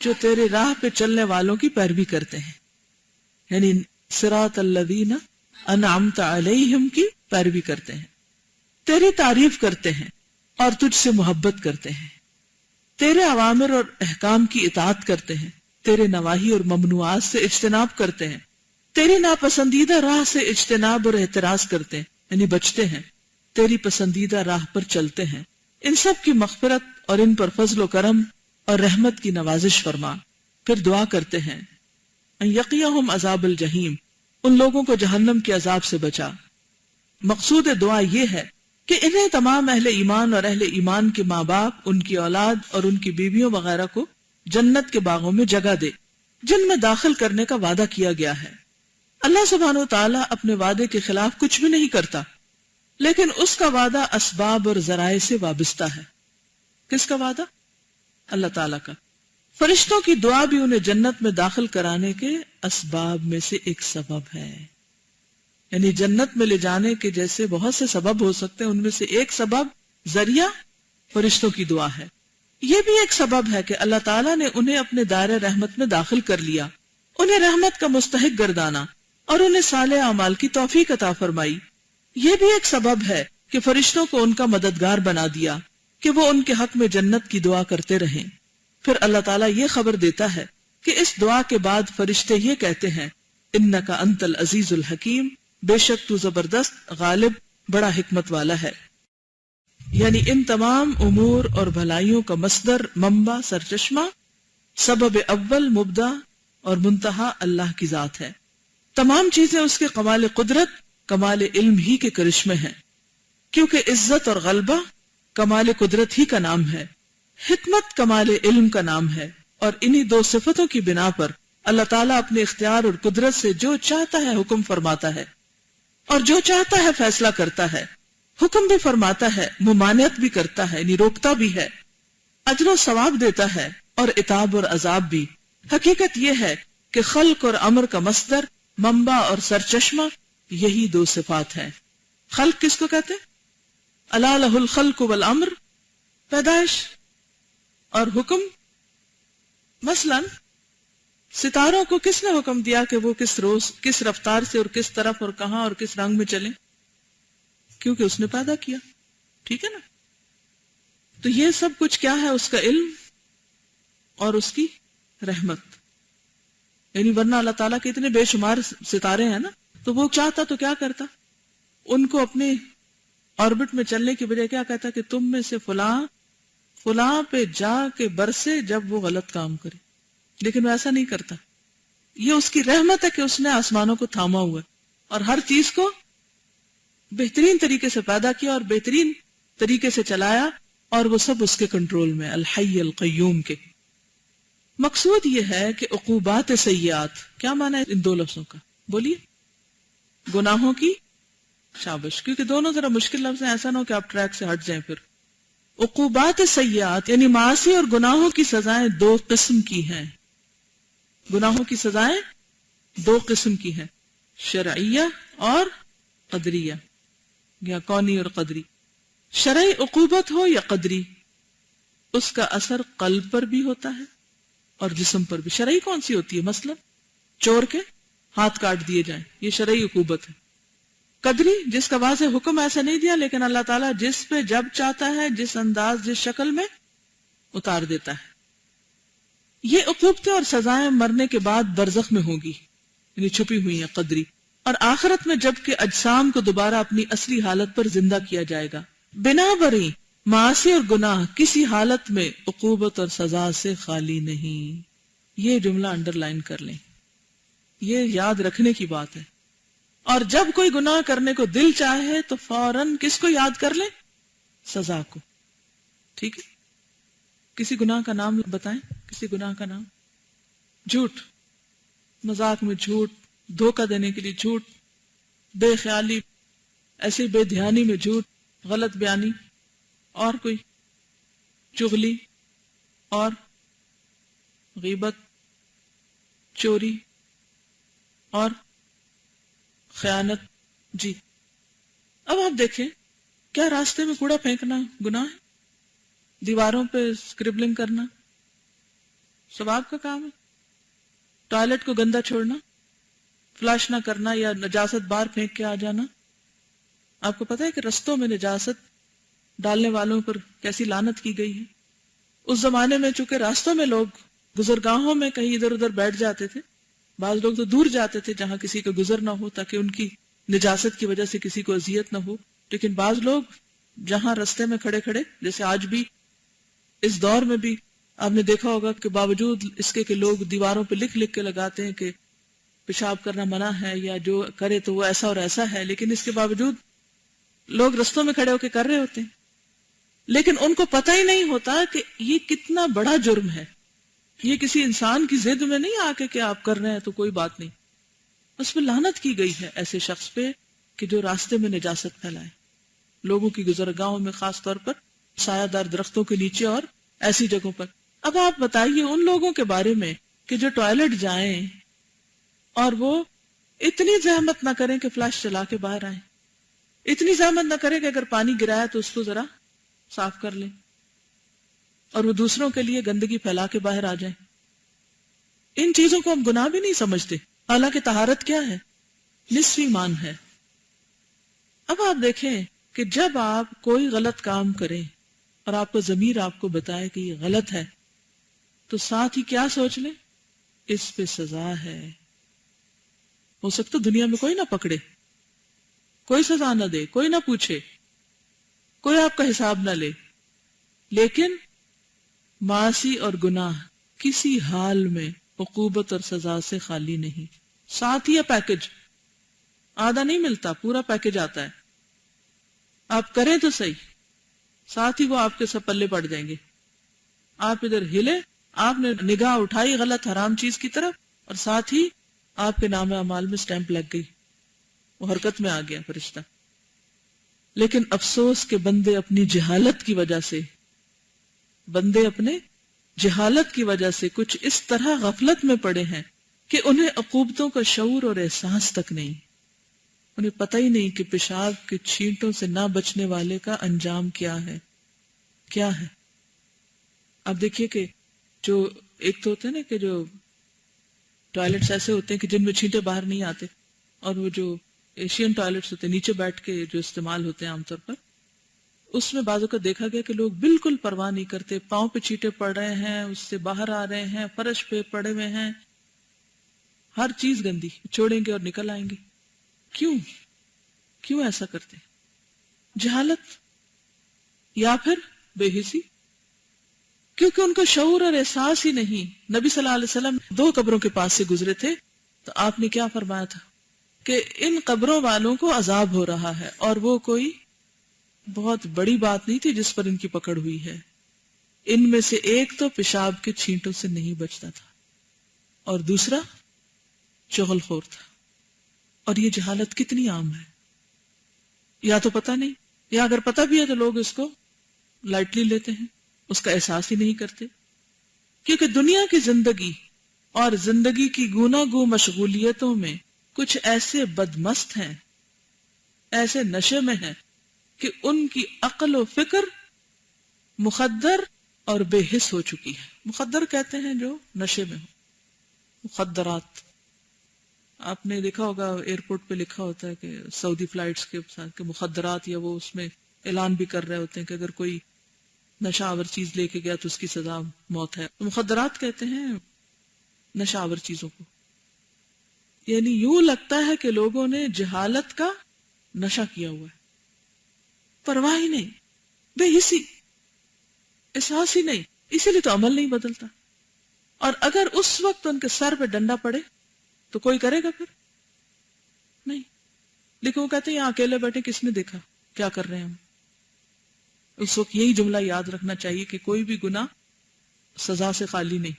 جو تیرے راہ پہ چلنے والوں کی پیروی کرتے ہیں، یعنی صراط الذین انعمت علیہم کی پیروی کرتے ہیں، تیری تعریف کرتے ہیں اور تجھ سے محبت کرتے ہیں، تیرے اوامر اور احکام کی اطاعت کرتے ہیں، تیرے نواہی اور ممنوعات سے اجتناب کرتے ہیں، تیری ناپسندیدہ راہ سے اجتناب اور احتراز کرتے ہیں، یعنی بچتے ہیں، تیری پسندیدہ راہ پر چلتے ہیں. ان سب کی مغفرت اور ان پر فضل و کرم اور رحمت کی نوازش فرما. پھر دعا کرتے ہیں، ان یقیہم عذاب الجحیم، ان لوگوں کو جہنم کے عذاب سے بچا۔ مقصود دعا یہ ہے کہ انہیں تمام اہل ایمان اور اہل ایمان کے ماں باپ، ان کی اولاد اور ان کی بیویوں وغیرہ کو جنت کے باغوں میں جگہ دے جن میں داخل کرنے کا وعدہ کیا گیا ہے۔ اللہ سبحانہ وتعالی اپنے وعدے کے خلاف کچھ بھی نہیں کرتا، لیکن اس کا وعدہ اسباب اور ذرائع سے وابستہ ہے۔ کس کا وعدہ؟ اللہ تعالیٰ کا۔ فرشتوں کی دعا بھی انہیں جنت میں داخل کرانے کے اسباب میں سے ایک سبب ہے۔ یعنی جنت میں لے جانے کے جیسے بہت سے سبب ہو سکتے ہیں، ان میں سے ایک سبب، ذریعہ، فرشتوں کی دعا ہے۔ یہ بھی ایک سبب ہے کہ اللہ تعالیٰ نے انہیں اپنے دائرہ رحمت میں داخل کر لیا، انہیں رحمت کا مستحق گردانا اور انہیں صالح اعمال کی توفیق عطا فرمائی۔ یہ بھی ایک سبب ہے کہ فرشتوں کو ان کا مددگار بنا دیا کہ وہ ان کے حق میں جنت کی دعا کرتے رہیں۔ پھر اللہ تعالیٰ یہ خبر دیتا ہے کہ اس دعا کے بعد فرشتے یہ کہتے ہیں، انک انت العزیز الحکیم، بے شک تو زبردست، غالب، بڑا حکمت والا ہے۔ یعنی ان تمام امور اور بھلائیوں کا مصدر، منبع، سرچشمہ، سبب اول، مبدا اور منتہا اللہ کی ذات ہے۔ تمام چیزیں اس کے کمال قدرت، کمال علم ہی کے کرشمے ہیں، کیونکہ عزت اور غلبہ کمال قدرت ہی کا نام ہے، حکمت کمال علم کا نام ہے، اور انہی دو صفتوں کی بنا پر اللہ تعالیٰ اپنے اختیار اور قدرت سے جو چاہتا ہے حکم فرماتا ہے، اور جو چاہتا ہے فیصلہ کرتا ہے، حکم بھی فرماتا ہے، ممانعت بھی کرتا ہے، یعنی روکتا بھی ہے، اجر و ثواب دیتا ہے، اور عتاب اور عذاب بھی۔ حقیقت یہ ہے کہ خلق اور امر کا مصدر، منبع اور سرچشمہ یہی دو صفات ہیں۔ خلق کس کو کہتے ہیں؟ الا لہ الخلق والامر، پیدائش اور حکم۔ مثلا ستاروں کو کس نے حکم دیا کہ وہ کس روز، کس رفتار سے اور کس طرف اور کہاں اور کس رنگ میں چلیں؟ کیونکہ اس نے پیدا کیا، ٹھیک ہے نا؟ تو یہ سب کچھ کیا ہے؟ اس کا علم اور اس کی رحمت۔ یعنی ورنہ اللہ تعالیٰ کے اتنے بے شمار ستارے ہیں نا، تو وہ چاہتا تو کیا کرتا؟ ان کو اپنے آربٹ میں چلنے کی بجائے کیا کہتا کہ تم میں سے فلاں پہ جا کے برسے جب وہ غلط کام کرے، لیکن وہ ایسا نہیں کرتا۔ یہ اس کی رحمت ہے کہ اس نے آسمانوں کو تھاما ہوا ہے اور ہر چیز کو بہترین طریقے سے پیدا کیا اور بہترین طریقے سے چلایا، اور وہ سب اس کے کنٹرول میں، الحی القیوم کے۔ مقصود یہ ہے کہ عقوبات سیئات، کیا معنی ہے ان دو لفظوں کا؟ بولیے۔ گناہوں کی، شابش، کیونکہ دونوں ذرا مشکل لفظ ہیں، ایسا نہ ہو کہ آپ ٹریک سے ہٹ جائیں۔ پھر عقوبات سیئات یعنی معاصی اور گناہوں کی سزائیں دو قسم کی ہیں۔ گناہوں کی سزائیں دو قسم کی ہیں، شرعیہ اور قدریہ، یا کونی اور قدری۔ شرعی عقوبت ہو یا قدری، اس کا اثر قلب پر بھی ہوتا ہے اور جسم پر بھی۔ شرعی کون سی ہوتی ہے؟ مثلا چور کے ہاتھ کاٹ دیے جائیں، یہ شرعی عقوبت ہے۔ قدری جس کا واضح حکم ایسا نہیں دیا، لیکن اللہ تعالیٰ جس پہ جب چاہتا ہے، جس انداز، جس شکل میں اتار دیتا ہے۔ یہ عقوبتیں اور سزائیں مرنے کے بعد برزخ میں ہوگی، یعنی چھپی ہوئی ہیں، قدری، اور آخرت میں جب کہ اجسام کو دوبارہ اپنی اصلی حالت پر زندہ کیا جائے گا۔ بنا بری معاصی اور گناہ کسی حالت میں عقوبت اور سزا سے خالی نہیں۔ یہ جملہ انڈر لائن کر لیں، یہ یاد رکھنے کی بات ہے۔ اور جب کوئی گناہ کرنے کو دل چاہے تو فوراً کس کو یاد کر لیں؟ سزا کو، ٹھیک ہے؟ کسی گناہ کا نام بتائیں، کسی گناہ کا نام؟ جھوٹ، مذاق میں جھوٹ، دھوکہ دینے کے لیے جھوٹ، بے خیالی، ایسی بے دھیانی میں جھوٹ، غلط بیانی، اور کوئی چغلی، اور غیبت، چوری، اور خیانت۔ جی اب آپ دیکھیں، کیا راستے میں کوڑا پھینکنا گناہ ہے؟ دیواروں پہ اسکربلنگ کرنا ثواب کا کام ہے؟ ٹوائلٹ کو گندا چھوڑنا، فلش نہ کرنا، یا نجاست باہر پھینک کے آ جانا؟ آپ کو پتہ ہے کہ رستوں میں نجاست ڈالنے والوں پر کیسی لعنت کی گئی ہے؟ اس زمانے میں چونکہ راستوں میں لوگ گزرگاہوں میں کہیں ادھر ادھر بیٹھ جاتے تھے، بعض لوگ تو دور جاتے تھے جہاں کسی کا گزر نہ ہو تاکہ ان کی نجاست کی وجہ سے کسی کو اذیت نہ ہو، لیکن بعض لوگ جہاں رستے میں کھڑے کھڑے، جیسے آج بھی اس دور میں بھی آپ نے دیکھا ہوگا کہ باوجود اس کے کہ لوگ دیواروں پہ لکھ لکھ کے لگاتے ہیں کہ پیشاب کرنا منع ہے یا جو کرے تو وہ ایسا اور ایسا ہے، لیکن اس کے باوجود لوگ رستوں میں کھڑے ہو کے کر رہے ہوتے ہیں، لیکن ان کو پتہ ہی نہیں ہوتا کہ یہ کتنا بڑا جرم ہے. یہ کسی انسان کی ضد میں نہیں آ کے کہ آپ کر رہے ہیں تو کوئی بات نہیں، اس پہ لعنت کی گئی ہے ایسے شخص پہ کہ جو راستے میں نجاست پھیلائے، لوگوں کی گزرگاہوں میں، خاص طور پر سایہ دار درختوں کے نیچے اور ایسی جگہوں پر. اب آپ بتائیے ان لوگوں کے بارے میں کہ جو ٹوائلٹ جائیں اور وہ اتنی زحمت نہ کریں کہ فلش چلا کے باہر آئیں، اتنی زحمت نہ کریں کہ اگر پانی گرایا تو اس کو ذرا صاف کر لیں، اور وہ دوسروں کے لیے گندگی پھیلا کے باہر آ جائیں. ان چیزوں کو ہم گناہ بھی نہیں سمجھتے، حالانکہ طہارت کیا ہے؟ نصف ایمان ہے. اب آپ دیکھیں کہ جب آپ کوئی غلط کام کریں اور آپ کا ضمیر آپ کو بتائے کہ یہ غلط ہے، تو ساتھ ہی کیا سوچ لیں؟ اس پہ سزا ہے. ہو سکتا دنیا میں کوئی نہ پکڑے، کوئی سزا نہ دے، کوئی نہ پوچھے، کوئی آپ کا حساب نہ لے، لیکن معاصی اور گناہ کسی حال میں عقوبت اور سزا سے خالی نہیں. ساتھ ہی یہ پیکج آدھا نہیں ملتا، پورا پیکج آتا ہے. آپ کریں تو صحیح، ساتھ ہی وہ آپ کے سب پلے پڑ جائیں گے. آپ ادھر ہلے، آپ نے نگاہ اٹھائی غلط حرام چیز کی طرف، اور ساتھ ہی آپ کے نام اعمال میں سٹیمپ لگ گئی، وہ حرکت میں آ گیا فرشتہ. لیکن افسوس کہ بندے اپنی جہالت کی وجہ سے کچھ اس طرح غفلت میں پڑے ہیں کہ انہیں عقوبتوں کا شعور اور احساس تک نہیں. انہیں پتہ ہی نہیں کہ پیشاب کے چھینٹوں سے نہ بچنے والے کا انجام کیا ہے. اب دیکھیے کہ جو ایک تو ہوتے ہیں نا کہ جو ٹوائلٹس ایسے ہوتے ہیں کہ جن میں چھینٹے باہر نہیں آتے، اور وہ جو ایشین ٹوائلٹس ہوتے ہیں نیچے بیٹھ کے جو استعمال ہوتے ہیں عام طور پر، اس میں بعضوں کا دیکھا گیا کہ لوگ بالکل پرواہ نہیں کرتے، پاؤں پہ چھینٹے پڑ رہے ہیں، اس سے باہر آ رہے ہیں، فرش پہ پڑے ہوئے ہیں، ہر چیز گندی، چھوڑیں گے اور نکل آئیں گے. کیوں ایسا کرتے؟ جہالت یا پھر بے حسی، کیونکہ ان کا شعور اور احساس ہی نہیں. نبی صلی اللہ علیہ وسلم 2 قبروں کے پاس سے گزرے تھے تو آپ نے کیا فرمایا تھا کہ ان قبروں والوں کو عذاب ہو رہا ہے، اور وہ کوئی بہت بڑی بات نہیں تھی جس پر ان کی پکڑ ہوئی ہے. ان میں سے ایک تو پیشاب کے چھینٹوں سے نہیں بچتا تھا، اور دوسرا چغل خور تھا. اور یہ جہالت کتنی عام ہے، یا تو پتہ نہیں، یا اگر پتہ بھی ہے تو لوگ اس کو لائٹلی لیتے ہیں، اس کا احساس ہی نہیں کرتے. کیونکہ دنیا کی زندگی اور زندگی کی گوناگو مشغولیتوں میں کچھ ایسے بدمست ہیں، ایسے نشے میں ہیں کہ ان کی عقل و فکر مخدر اور بے حس ہو چکی ہے. مخدر کہتے ہیں جو نشے میں ہو، مخدرات. آپ نے دیکھا ہوگا ایئرپورٹ پہ لکھا ہوتا ہے کہ سعودی فلائٹس کے ساتھ کہ مخدرات، یا وہ اس میں اعلان بھی کر رہے ہوتے ہیں کہ اگر کوئی نشہ آور چیز لے کے گیا تو اس کی سزا موت ہے. مخدرات کہتے ہیں نشہ آور چیزوں کو. یعنی یوں لگتا ہے کہ لوگوں نے جہالت کا نشہ کیا ہوا ہے، پرواہ ہی نہیں، بے حسی، احساس ہی نہیں، اسی لیے تو عمل نہیں بدلتا. اور اگر اس وقت ان کے سر پہ ڈنڈا پڑے تو کوئی کرے گا؟ پھر نہیں. لیکن وہ کہتے ہیں یہاں اکیلے بیٹھے، کس نے دیکھا کیا کر رہے ہیں ہم. اس وقت یہی جملہ یاد رکھنا چاہیے کہ کوئی بھی گناہ سزا سے خالی نہیں.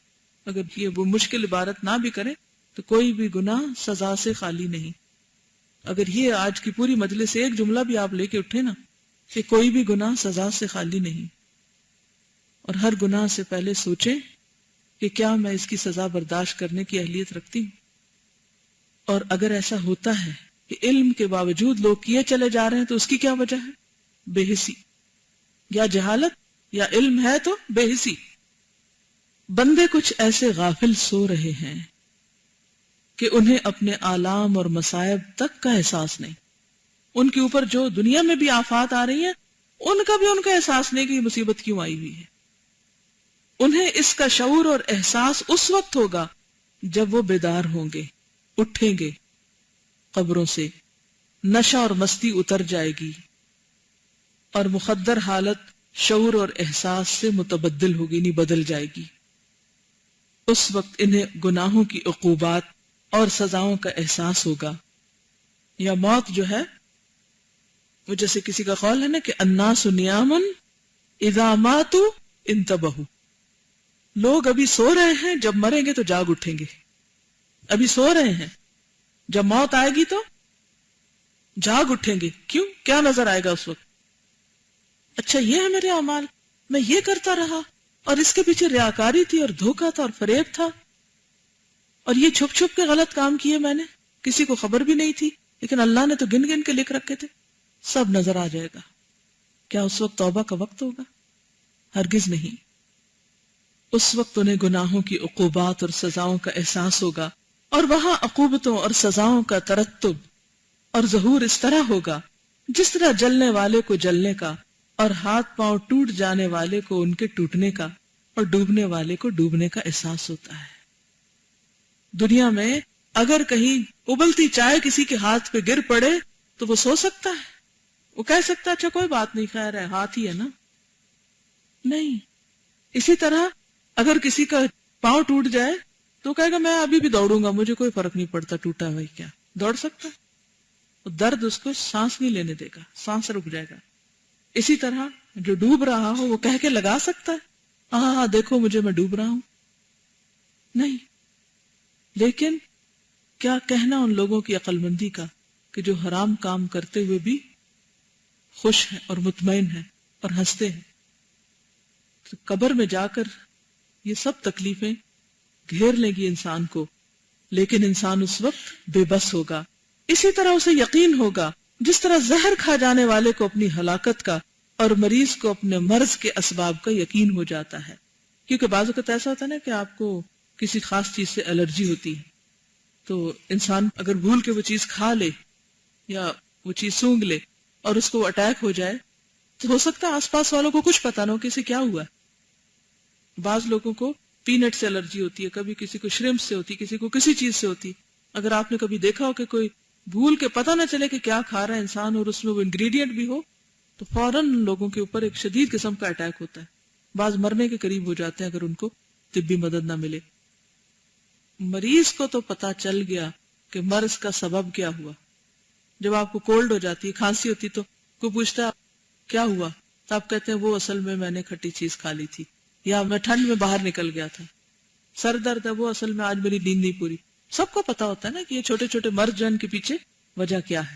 اگر یہ وہ مشکل عبارت نہ بھی کرے تو کوئی بھی گناہ سزا سے خالی نہیں. اگر یہ آج کی پوری مجلس سے ایک جملہ بھی آپ لے کے اٹھے نا کہ کوئی بھی گناہ سزا سے خالی نہیں، اور ہر گناہ سے پہلے سوچیں کہ کیا میں اس کی سزا برداشت کرنے کی اہلیت رکھتی ہوں. اور اگر ایسا ہوتا ہے کہ علم کے باوجود لوگ کیے چلے جا رہے ہیں تو اس کی کیا وجہ ہے؟ بے حسی، یا جہالت، یا علم ہے تو بے حسی. بندے کچھ ایسے غافل سو رہے ہیں کہ انہیں اپنے آلام اور مصائب تک کا احساس نہیں. ان کے اوپر جو دنیا میں بھی آفات آ رہی ہیں ان کا بھی ان کا احساس نہیں کہ یہ مصیبت کیوں آئی ہوئی ہے. انہیں اس کا شعور اور احساس اس وقت ہوگا جب وہ بیدار ہوں گے، اٹھیں گے قبروں سے، نشہ اور مستی اتر جائے گی، اور مخدر حالت شعور اور احساس سے متبدل ہوگی، نہیں بدل جائے گی. اس وقت انہیں گناہوں کی عقوبات اور سزاؤں کا احساس ہوگا. یا موت جو ہے وہ جیسے کسی کا قول ہے نا کہ الناس نیام اذا ماتوا انتبہوا، لوگ ابھی سو رہے ہیں، جب مریں گے تو جاگ اٹھیں گے. ابھی سو رہے ہیں، جب موت آئے گی تو جاگ اٹھیں گے. کیوں؟ کیا نظر آئے گا اس وقت؟ اچھا یہ ہے میرے اعمال، میں یہ کرتا رہا اور اس کے پیچھے ریاکاری تھی اور دھوکہ تھا اور فریب تھا اور یہ چھپ چھپ کے غلط کام کیے میں نے، کسی کو خبر بھی نہیں تھی، لیکن اللہ نے تو گن گن کے لکھ رکھے تھے. سب نظر آ جائے گا. کیا اس وقت توبہ کا وقت ہوگا؟ ہرگز نہیں. اس وقت انہیں گناہوں کی عقوبات اور سزاؤں کا احساس ہوگا، اور وہاں عقوبتوں اور سزاؤں کا ترتب اور ظہور اس طرح ہوگا جس طرح جلنے والے کو جلنے کا اور ہاتھ پاؤں ٹوٹ جانے والے کو ان کے ٹوٹنے کا اور ڈوبنے والے کو ڈوبنے کا احساس ہوتا ہے. دنیا میں اگر کہیں ابلتی چائے کسی کے ہاتھ پہ گر پڑے تو وہ سو سکتا ہے؟ وہ کہہ سکتا ہے اچھا کوئی بات نہیں، خیر ہے، ہاتھ ہی ہے نا؟ نہیں. اسی طرح اگر کسی کا پاؤں ٹوٹ جائے تو کہے گا میں ابھی بھی دوڑوں گا، مجھے کوئی فرق نہیں پڑتا، ٹوٹا بھائی کیا، دوڑ سکتا. درد اس کو سانس نہیں لینے دے گا، سانس رک جائے گا. اسی طرح جو ڈوب رہا ہو وہ کہہ کے لگا سکتا ہے ہاں دیکھو مجھے، میں ڈوب رہا ہوں؟ نہیں. لیکن کیا کہنا ان لوگوں کی عقل مندی کا کہ جو حرام کام کرتے ہوئے بھی خوش ہیں اور مطمئن ہیں اور ہنستے ہیں. تو قبر میں جا کر یہ سب تکلیفیں گھیر لیں گی انسان کو، لیکن انسان اس وقت بے بس ہوگا. اسی طرح اسے یقین ہوگا جس طرح زہر کھا جانے والے کو اپنی ہلاکت کا اور مریض کو اپنے مرض کے اسباب کا یقین ہو جاتا ہے. کیونکہ بعض اوقات ایسا ہوتا ہے نا کہ آپ کو کسی خاص چیز سے الرجی ہوتی ہے، تو انسان اگر بھول کے وہ چیز کھا لے یا وہ چیز سونگھ لے اور اس کو اٹیک ہو جائے تو ہو سکتا ہے آس پاس والوں کو کچھ پتا نہ ہو کہ اسے کیا ہوا. بعض لوگوں کو پینٹ سے الرجی ہوتی ہے، کبھی کسی کو شرمپ سے ہوتی، کسی کو کسی چیز سے ہوتی. اگر آپ نے کبھی دیکھا ہو کہ کوئی بھول کے پتہ نہ چلے کہ کیا کھا رہا ہے انسان اور اس میں وہ انگریڈینٹ بھی ہو تو فوراً لوگوں کے اوپر ایک شدید قسم کا اٹیک ہوتا ہے. بعض مرنے کے قریب ہو جاتے ہیں اگر ان کو طبی مدد نہ ملے. مریض کو تو پتا چل گیا کہ مرض کا سبب کیا ہوا. جب آپ کو کولڈ ہو جاتی ہے، کھانسی ہوتی، تو کوئی پوچھتا ہے کیا ہوا تو آپ کہتے ہیں وہ اصل میں نے کھٹی چیز کھا لی تھی، یا میں ٹھنڈ میں باہر نکل گیا تھا. سر درد ہے، وہ اصل میں آج میری نیند نہیں پوری. سب کو پتا ہوتا ہے نا کہ یہ چھوٹے چھوٹے مرض جن کے پیچھے وجہ کیا ہے.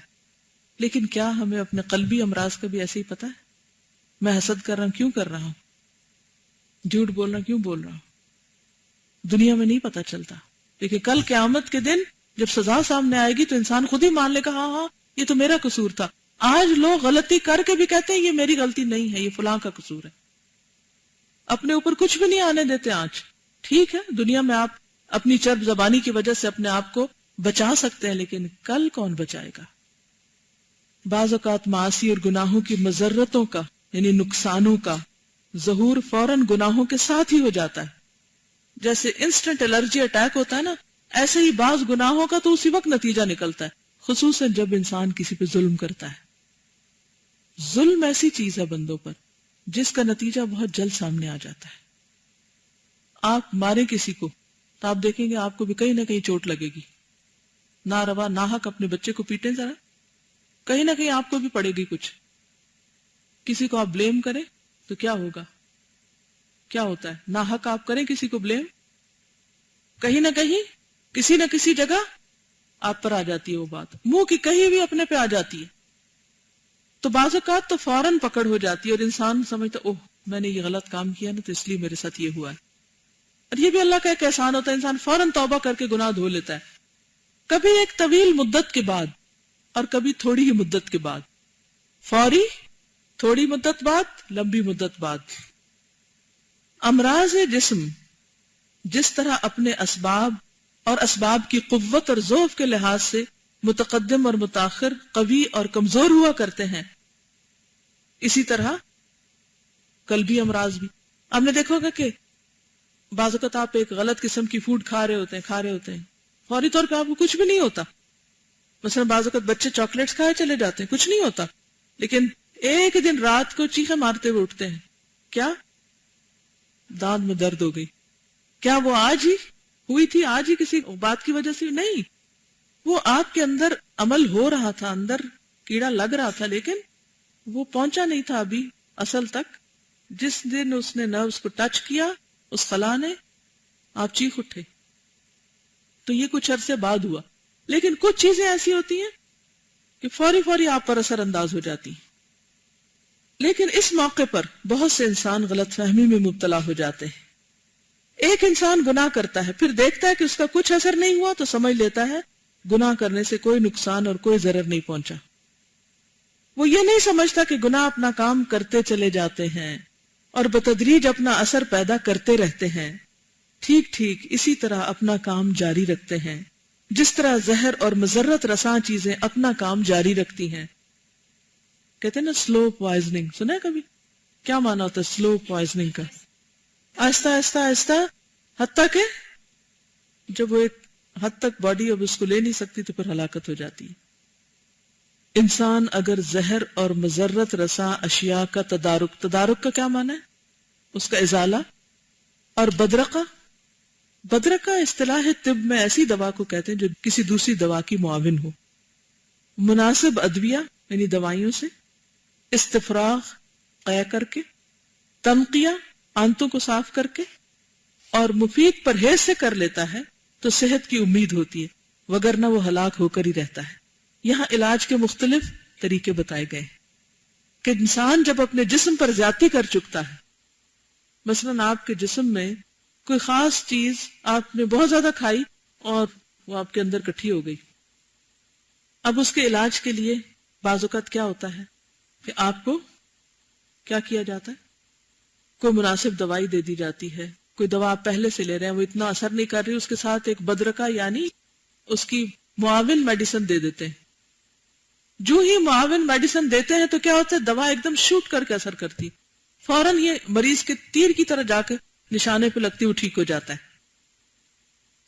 لیکن کیا ہمیں اپنے قلبی امراض کا بھی ایسے ہی پتا ہے؟ میں حسد کر رہا ہوں کیوں کر رہا ہوں، جھوٹ بول رہا ہوں کیوں بول رہا ہوں؟ دنیا میں نہیں پتا چلتا، لیکن کل قیامت کے دن جب سزا سامنے آئے گی تو انسان خود ہی مان لے گا ہاں یہ تو میرا قصور تھا. آج لوگ غلطی کر کے بھی کہتے ہیں یہ میری غلطی نہیں ہے، یہ فلاں کا قصور ہے. اپنے اوپر کچھ بھی نہیں آنے دیتے آنچ. ٹھیک ہے دنیا میں آپ اپنی چرب زبانی کی وجہ سے اپنے آپ کو بچا سکتے ہیں، لیکن کل کون بچائے گا؟ بعض اوقات معاصی اور گناہوں کی مضرتوں کا یعنی نقصانوں کا ظہور فوراً گناہوں کے ساتھ ہی ہو جاتا ہے. جیسے انسٹنٹ الرجی اٹیک ہوتا ہے نا، ایسے ہی بعض گناہوں کا تو اسی وقت نتیجہ نکلتا ہے، خصوصاً جب انسان کسی پہ ظلم کرتا ہے. ظلم ایسی چیز ہے بندوں پر جس کا نتیجہ بہت جلد سامنے آ جاتا ہے. آپ ماریں کسی کو تو آپ دیکھیں گے آپ کو بھی کہیں نہ کہیں چوٹ لگے گی. ناروا ناحق اپنے بچے کو پیٹیں ذرا، کہیں نہ کہیں آپ کو بھی پڑے گی کچھ. کسی کو آپ بلیم کریں تو کیا ہوگا؟ کیا ہوتا ہے؟ ناحق آپ کریں کسی کو بلیم، کہیں نہ کہیں کسی نہ کسی جگہ آپ پر آ جاتی ہے وہ بات، منہ کی کہیں بھی اپنے پہ آ جاتی ہے. تو بعض اوقات تو فوراً پکڑ ہو جاتی ہے اور انسان سمجھتا اوہ میں نے یہ غلط کام کیا نا تو اس لیے میرے ساتھ یہ ہوا ہے. اور یہ بھی اللہ کا ایک احسان ہوتا ہے، انسان فوراً توبہ کر کے گناہ دھو لیتا ہے، کبھی ایک طویل مدت کے بعد اور کبھی تھوڑی ہی مدت کے بعد. فوری، تھوڑی مدت بعد، لمبی مدت بعد. امراض جسم جس طرح اپنے اسباب اور اسباب کی قوت اور ضعف کے لحاظ سے متقدم اور متاخر، قوی اور کمزور ہوا کرتے ہیں، اسی طرح قلبی امراض بھی. آپ نے دیکھا ہوگا کہ بعض اوقات آپ ایک غلط قسم کی فوڈ کھا رہے ہوتے ہیں فوری طور پہ آپ کو کچھ بھی نہیں ہوتا. مثلا بعض اوقات بچے چاکلیٹس کھائے چلے جاتے ہیں، کچھ نہیں ہوتا، لیکن ایک دن رات کو چیخیں مارتے ہوئے اٹھتے ہیں، کیا؟ دانت میں درد ہو گئی. کیا وہ آج ہی ہوئی تھی آج ہی کسی بات کی وجہ سے نہیں، وہ آپ کے اندر عمل ہو رہا تھا، اندر کیڑا لگ رہا تھا، لیکن وہ پہنچا نہیں تھا ابھی اصل تک. جس دن اس نے نروز کو ٹچ کیا اس خلا نے، آپ چیخ اٹھے. تو یہ کچھ عرصے بعد ہوا. لیکن کچھ چیزیں ایسی ہوتی ہیں کہ فوری فوری آپ پر اثر انداز ہو جاتی ہیں. لیکن اس موقع پر بہت سے انسان غلط فہمی میں مبتلا ہو جاتے ہیں. ایک انسان گناہ کرتا ہے، پھر دیکھتا ہے کہ اس کا کچھ اثر نہیں ہوا تو سمجھ لیتا ہے گناہ کرنے سے کوئی نقصان اور کوئی ضرر نہیں پہنچا. وہ یہ نہیں سمجھتا کہ گناہ اپنا کام کرتے چلے جاتے ہیں اور بتدریج اپنا اثر پیدا کرتے رہتے ہیں. ٹھیک ٹھیک اسی طرح اپنا کام جاری رکھتے ہیں جس طرح زہر اور مضرت رساں چیزیں اپنا کام جاری رکھتی ہیں. کہتے ہیں نا سلو پوائزننگ، سنا ہے کبھی؟ کیا معنی ہوتا ہے سلو پوائزننگ کا؟ آہستہ آہستہ آہستہ، حتیٰ کہ جب وہ ایک حد تک باڈی اب اس کو لے نہیں سکتی تو پھر ہلاکت ہو جاتی ہے. انسان اگر زہر اور مضرت رساں اشیاء کا تدارک کا کیا معنی ہے؟ اس کا ازالہ. اور بدرقہ اصطلاح طب میں ایسی دوا کو کہتے ہیں جو کسی دوسری دوا کی معاون ہو. مناسب ادویہ یعنی دوائیوں سے، استفراغ قے کر کے، تنقیہ آنتوں کو صاف کر کے، اور مفید پرہیز سے کر لیتا ہے تو صحت کی امید ہوتی ہے، وگرنہ وہ ہلاک ہو کر ہی رہتا ہے. یہاں علاج کے مختلف طریقے بتائے گئے ہیں کہ انسان جب اپنے جسم پر زیادتی کر چکتا ہے، مثلا آپ کے جسم میں کوئی خاص چیز آپ نے بہت زیادہ کھائی اور وہ آپ کے اندر کٹھی ہو گئی، اب اس کے علاج کے لیے بعض اوقات کیا ہوتا ہے کہ آپ کو کیا کیا جاتا ہے، کوئی مناسب دوائی دے دی جاتی ہے. کوئی دوا آپ پہلے سے لے رہے ہیں وہ اتنا اثر نہیں کر رہی، اس کے ساتھ ایک بدرقہ یعنی اس کی معاون میڈیسن دے دیتے ہیں. جو ہی معاون میڈیسن دیتے ہیں تو کیا ہوتا ہے، دوا ایک دم شوٹ کر کے اثر کرتی، فوراً یہ مریض کے تیر کی طرح جا کے نشانے پہ لگتی، وہ ٹھیک ہو جاتا ہے.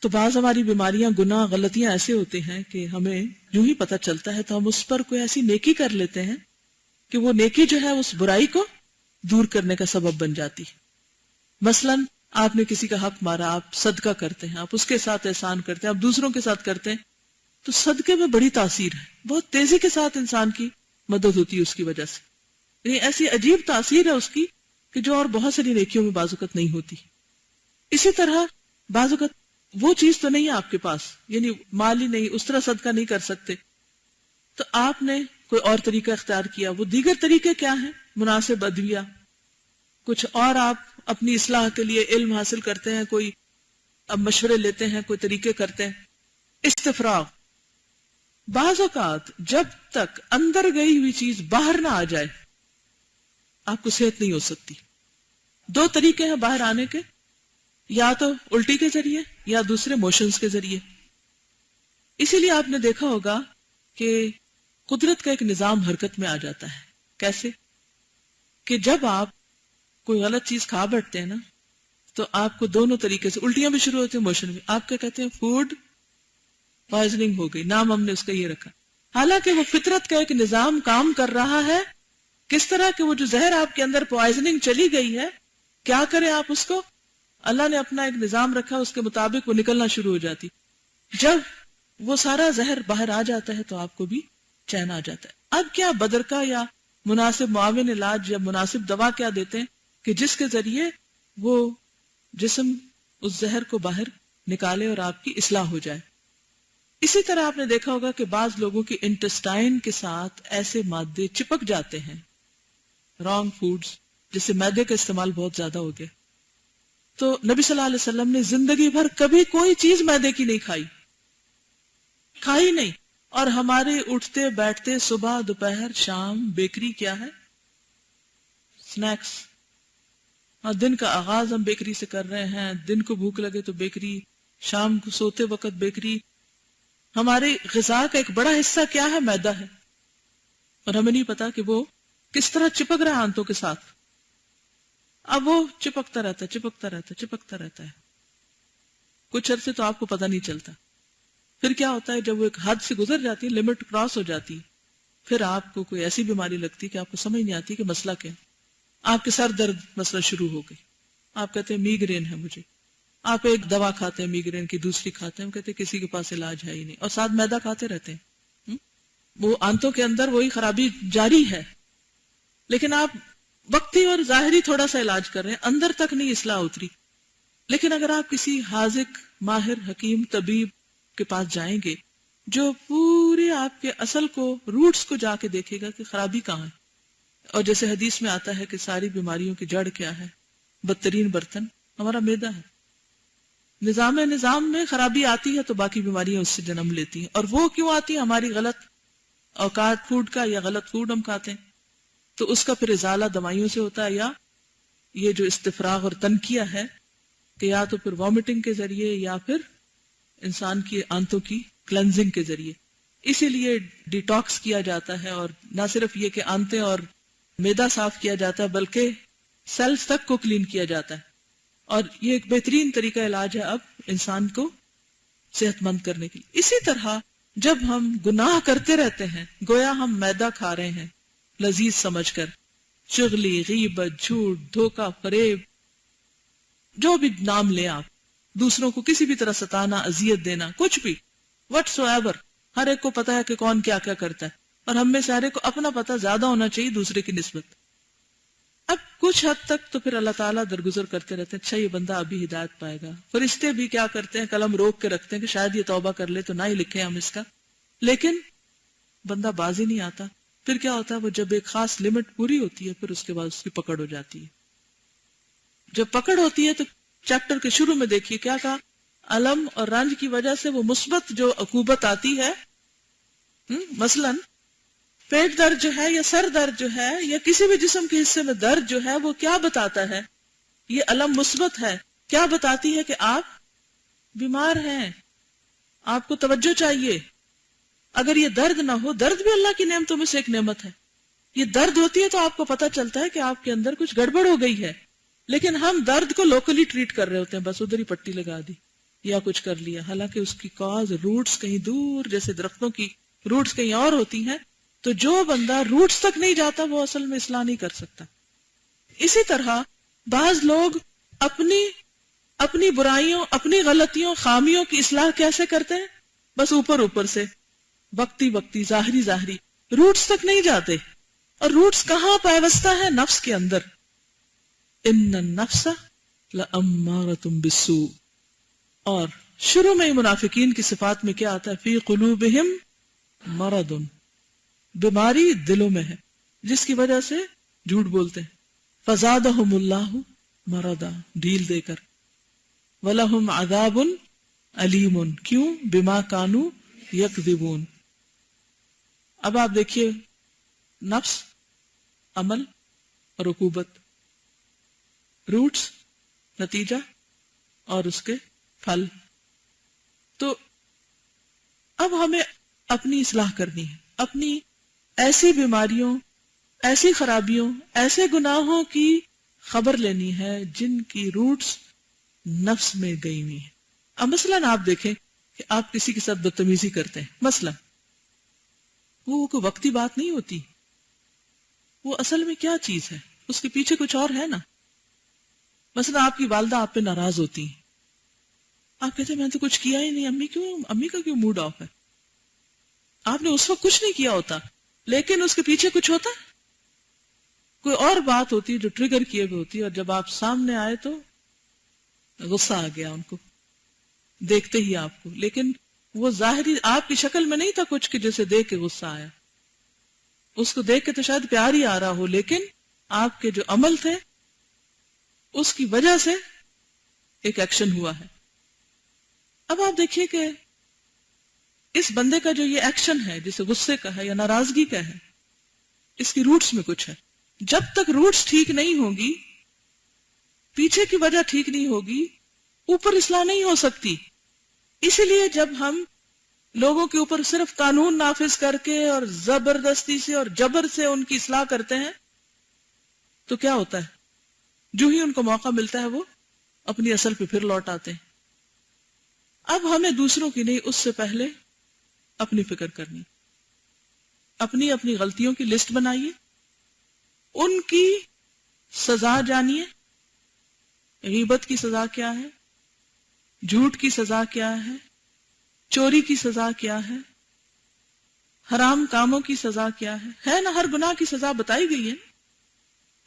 تو بعض ہماری بیماریاں، گناہ، غلطیاں ایسے ہوتے ہیں کہ ہمیں یوں ہی پتہ چلتا ہے تو ہم اس پر کوئی ایسی نیکی کر لیتے ہیں کہ وہ نیکی جو ہے اس برائی کو دور کرنے کا سبب بن جاتی. مثلا آپ نے کسی کا حق مارا، آپ صدقہ کرتے ہیں، آپ اس کے ساتھ احسان کرتے ہیں، آپ دوسروں کے ساتھ کرتے ہیں، تو صدقے میں بڑی تاثیر ہے، بہت تیزی کے ساتھ انسان کی مدد ہوتی ہے اس کی وجہ سے. یعنی ایسی عجیب تاثیر ہے اس کی کہ جو اور بہت ساری نیکیوں میں بعض اوقات نہیں ہوتی. اسی طرح بعض اوقات وہ چیز تو نہیں ہے آپ کے پاس، یعنی مال ہی نہیں، اس طرح صدقہ نہیں کر سکتے، تو آپ نے کوئی اور طریقہ اختیار کیا. وہ دیگر طریقے کیا ہیں؟ مناسب ادویہ، کچھ اور آپ اپنی اصلاح کے لیے علم حاصل کرتے ہیں، کوئی اب مشورے لیتے ہیں، کوئی طریقے کرتے ہیں. استفراغ، بعض اوقات جب تک اندر گئی ہوئی چیز باہر نہ آ جائے آپ کو صحت نہیں ہو سکتی. دو طریقے ہیں باہر آنے کے، یا تو الٹی کے ذریعے یا دوسرے موشنز کے ذریعے. اسی لیے آپ نے دیکھا ہوگا کہ قدرت کا ایک نظام حرکت میں آ جاتا ہے. کیسے؟ کہ جب آپ کوئی غلط چیز کھا بیٹھتے ہیں نا تو آپ کو دونوں طریقے سے الٹیاں بھی شروع ہوتی ہیں، موشن بھی. آپ کیا کہتے ہیں؟ فوڈ پوائزننگ ہو گئی، نام ہم نے اس کا یہ رکھا. حالانکہ وہ فطرت کا ایک نظام کام کر رہا ہے. کس طرح کہ وہ جو زہر آپ کے اندر پوائزننگ چلی گئی ہے، کیا کریں آپ اس کو؟ اللہ نے اپنا ایک نظام رکھا، اس کے مطابق وہ نکلنا شروع ہو جاتی. جب وہ سارا زہر باہر آ جاتا ہے تو آپ کو بھی چین آ جاتا ہے. اب کیا بدرقہ یا مناسب معاون علاج یا مناسب دوا کیا دیتے ہیں کہ جس کے ذریعے وہ جسم اس زہر کو باہر نکالے اور آپ کی اصلاح ہو جائے. اسی طرح آپ نے دیکھا ہوگا کہ بعض لوگوں کی انٹسٹائن کے ساتھ ایسے مادے چپک جاتے ہیں، رانگ فوڈز، جس سے میدے کا استعمال بہت زیادہ ہو گیا. تو نبی صلی اللہ علیہ وسلم نے زندگی بھر کبھی کوئی چیز میدے کی نہیں کھائی نہیں. اور ہمارے اٹھتے بیٹھتے صبح دوپہر شام بیکری کیا ہے؟ سنیکس. اور دن کا آغاز ہم بیکری سے کر رہے ہیں، دن کو بھوک لگے تو بیکری، شام کو سوتے وقت بیکری. ہماری غذا کا ایک بڑا حصہ کیا ہے؟ میدا ہے. اور ہمیں نہیں پتا کہ وہ کس طرح چپک رہا ہے آنتوں کے ساتھ. اب وہ چپکتا رہتا ہے. کچھ عرصے تو آپ کو پتہ نہیں چلتا. پھر کیا ہوتا ہے جب وہ ایک حد سے گزر جاتی ہے، لمٹ کراس ہو جاتی، پھر آپ کو کوئی ایسی بیماری لگتی کہ آپ کو سمجھ نہیں آتی کہ مسئلہ کیا. آپ کے سر درد مسئلہ شروع ہو گئی، آپ کہتے ہیں میگرین ہے مجھے. آپ ایک دوا کھاتے ہیں میگرین کی، دوسری کھاتے ہیں، ہم کہتے ہیں کسی کے پاس علاج ہے ہی نہیں، اور ساتھ میدا کھاتے رہتے ہیں، وہ آنتوں کے اندر وہی خرابی جاری ہے، لیکن آپ وقتی اور ظاہری تھوڑا سا علاج کر رہے ہیں، اندر تک نہیں اصلاح اتری۔ لیکن اگر آپ کسی حاذق، ماہر، حکیم، طبیب کے پاس جائیں گے جو پورے آپ کے اصل کو، روٹس کو جا کے دیکھے گا کہ خرابی کہاں ہے، اور جیسے حدیث میں آتا ہے کہ ساری بیماریوں کی جڑ کیا ہے، بدترین برتن ہمارا معدہ ہے۔ نظام میں خرابی آتی ہے تو باقی بیماریاں اس سے جنم لیتی ہیں، اور وہ کیوں آتی ہیں؟ ہماری غلط اوقات فوڈ کا، یا غلط فوڈ ہم کھاتے ہیں، تو اس کا پھر ازالہ دوائیوں سے ہوتا ہے، یا یہ جو استفراغ اور تنکیہ ہے کہ یا تو پھر وامٹنگ کے ذریعے یا پھر انسان کی آنتوں کی کلینزنگ کے ذریعے۔ اسی لیے ڈیٹاکس کیا جاتا ہے، اور نہ صرف یہ کہ آنتیں اور معدہ صاف کیا جاتا ہے بلکہ سیلز تک کو کلین کیا جاتا ہے، اور یہ ایک بہترین طریقہ علاج ہے اب انسان کو صحت مند کرنے کے لیے۔ اسی طرح جب ہم گناہ کرتے رہتے ہیں، گویا ہم میدہ کھا رہے ہیں لذیذ سمجھ کر، چغلی، غیبت، جھوٹ، دھوکہ، فریب، جو بھی نام لیں آپ، دوسروں کو کسی بھی طرح ستانا، اذیت دینا، کچھ بھی وٹس ایور، ہر ایک کو پتا ہے کہ کون کیا کیا کرتا ہے، اور ہم میں سے ہر ایک کو اپنا پتہ زیادہ ہونا چاہیے دوسرے کی نسبت۔ اب کچھ حد تک تو پھر اللہ تعالیٰ درگزر کرتے رہتے ہیں، اچھا یہ بندہ ابھی ہدایت پائے گا، فرشتے بھی کیا کرتے ہیں، قلم روک کے رکھتے ہیں کہ شاید یہ توبہ کر لے تو نہ ہی لکھیں ہم اس کا، لیکن بندہ باز ہی نہیں آتا۔ پھر کیا ہوتا ہے، وہ جب ایک خاص لمٹ پوری ہوتی ہے پھر اس کے بعد اس کی پکڑ ہو جاتی ہے۔ جب پکڑ ہوتی ہے تو چیپٹر کے شروع میں دیکھیے کیا کہا، الم اور رنج کی وجہ سے وہ مثبت جو عقوبت آتی ہے، مثلاً پیٹ درد جو ہے، یا سر درد جو ہے، یا کسی بھی جسم کے حصے میں درد جو ہے، وہ کیا بتاتا ہے؟ یہ علم مثبت ہے، کیا بتاتی ہے کہ آپ بیمار ہیں، آپ کو توجہ چاہیے۔ اگر یہ درد نہ ہو، درد بھی اللہ کی نعمتوں میں سے ایک نعمت ہے، یہ درد ہوتی ہے تو آپ کو پتہ چلتا ہے کہ آپ کے اندر کچھ گڑبڑ ہو گئی ہے، لیکن ہم درد کو لوکلی ٹریٹ کر رہے ہوتے ہیں، بس ادھر ہی پٹی لگا دی یا کچھ کر لیا، حالانکہ اس کی کاز، روٹس کہیں دور، جیسے درختوں کی روٹس کہیں اور ہوتی ہیں، تو جو بندہ روٹس تک نہیں جاتا وہ اصل میں اصلاح نہیں کر سکتا۔ اسی طرح بعض لوگ اپنی برائیوں، اپنی غلطیوں، خامیوں کی اصلاح کیسے کرتے ہیں؟ بس اوپر سے، وقتی، ظاہری، روٹس تک نہیں جاتے۔ اور روٹس کہاں پیوستہ ہے؟ نفس کے اندر۔ ان النفس لامارۃ بالسوء۔ اور شروع میں ہی منافقین کی صفات میں کیا آتا ہے؟ فی قلوبہم مرض، بیماری دلوں میں ہے جس کی وجہ سے جھوٹ بولتے ہیں۔ فزادہم اللہ مرضا، ڈھیل دے کر۔ ولہم عذاب علیم، کیوں؟ بما کانوا یکذبون۔ اب آپ دیکھیے، نفس، عمل اور عقوبت، روٹس، نتیجہ اور اس کے پھل۔ تو اب ہمیں اپنی اصلاح کرنی ہے، اپنی ایسی بیماریوں، ایسی خرابیوں، ایسے گناہوں کی خبر لینی ہے جن کی روٹس نفس میں گئی ہوئی ہیں۔ اب مثلاً آپ دیکھیں کہ آپ کسی کے ساتھ بدتمیزی کرتے ہیں، مثلاً وہ کوئی وقتی بات نہیں ہوتی، وہ اصل میں کیا چیز ہے، اس کے پیچھے کچھ اور ہے نا۔ مثلا آپ کی والدہ آپ پہ ناراض ہوتی ہیں، آپ کہتے ہیں میں نے تو کچھ کیا ہی نہیں، امی کا کیوں موڈ آف ہے؟ آپ نے اس وقت کچھ نہیں کیا ہوتا، لیکن اس کے پیچھے کچھ ہوتا ہے، کوئی اور بات ہوتی ہے جو ٹریگر کیے ہوئے ہوتی ہے، اور جب آپ سامنے آئے تو غصہ آ گیا ان کو دیکھتے ہی آپ کو، لیکن وہ ظاہری آپ کی شکل میں نہیں تھا کچھ کہ جیسے دیکھ کے غصہ آیا، اس کو دیکھ کے تو شاید پیار ہی آ رہا ہو، لیکن آپ کے جو عمل تھے اس کی وجہ سے ایک ایکشن ہوا ہے۔ اب آپ دیکھیے کہ اس بندے کا جو یہ ایکشن ہے، جسے غصے کا ہے یا ناراضگی کا ہے، اس کی روٹس میں کچھ ہے۔ جب تک روٹس ٹھیک نہیں ہوگی، پیچھے کی وجہ ٹھیک نہیں ہوگی، اوپر اصلاح نہیں ہو سکتی۔ اسی لیے جب ہم لوگوں کے اوپر صرف قانون نافذ کر کے اور زبردستی سے اور جبر سے ان کی اصلاح کرتے ہیں تو کیا ہوتا ہے؟ جو ہی ان کو موقع ملتا ہے وہ اپنی اصل پہ پھر لوٹ آتے ہیں۔ اب ہمیں دوسروں کی نہیں، اس سے پہلے اپنی فکر کرنی، اپنی غلطیوں کی لسٹ بنائیے، ان کی سزا جانیے۔ غیبت کی سزا کیا ہے؟ جھوٹ کی سزا کیا ہے، چوری کی سزا کیا ہے، حرام کاموں کی سزا کیا ہے نا؟ ہر گناہ کی سزا بتائی گئی ہے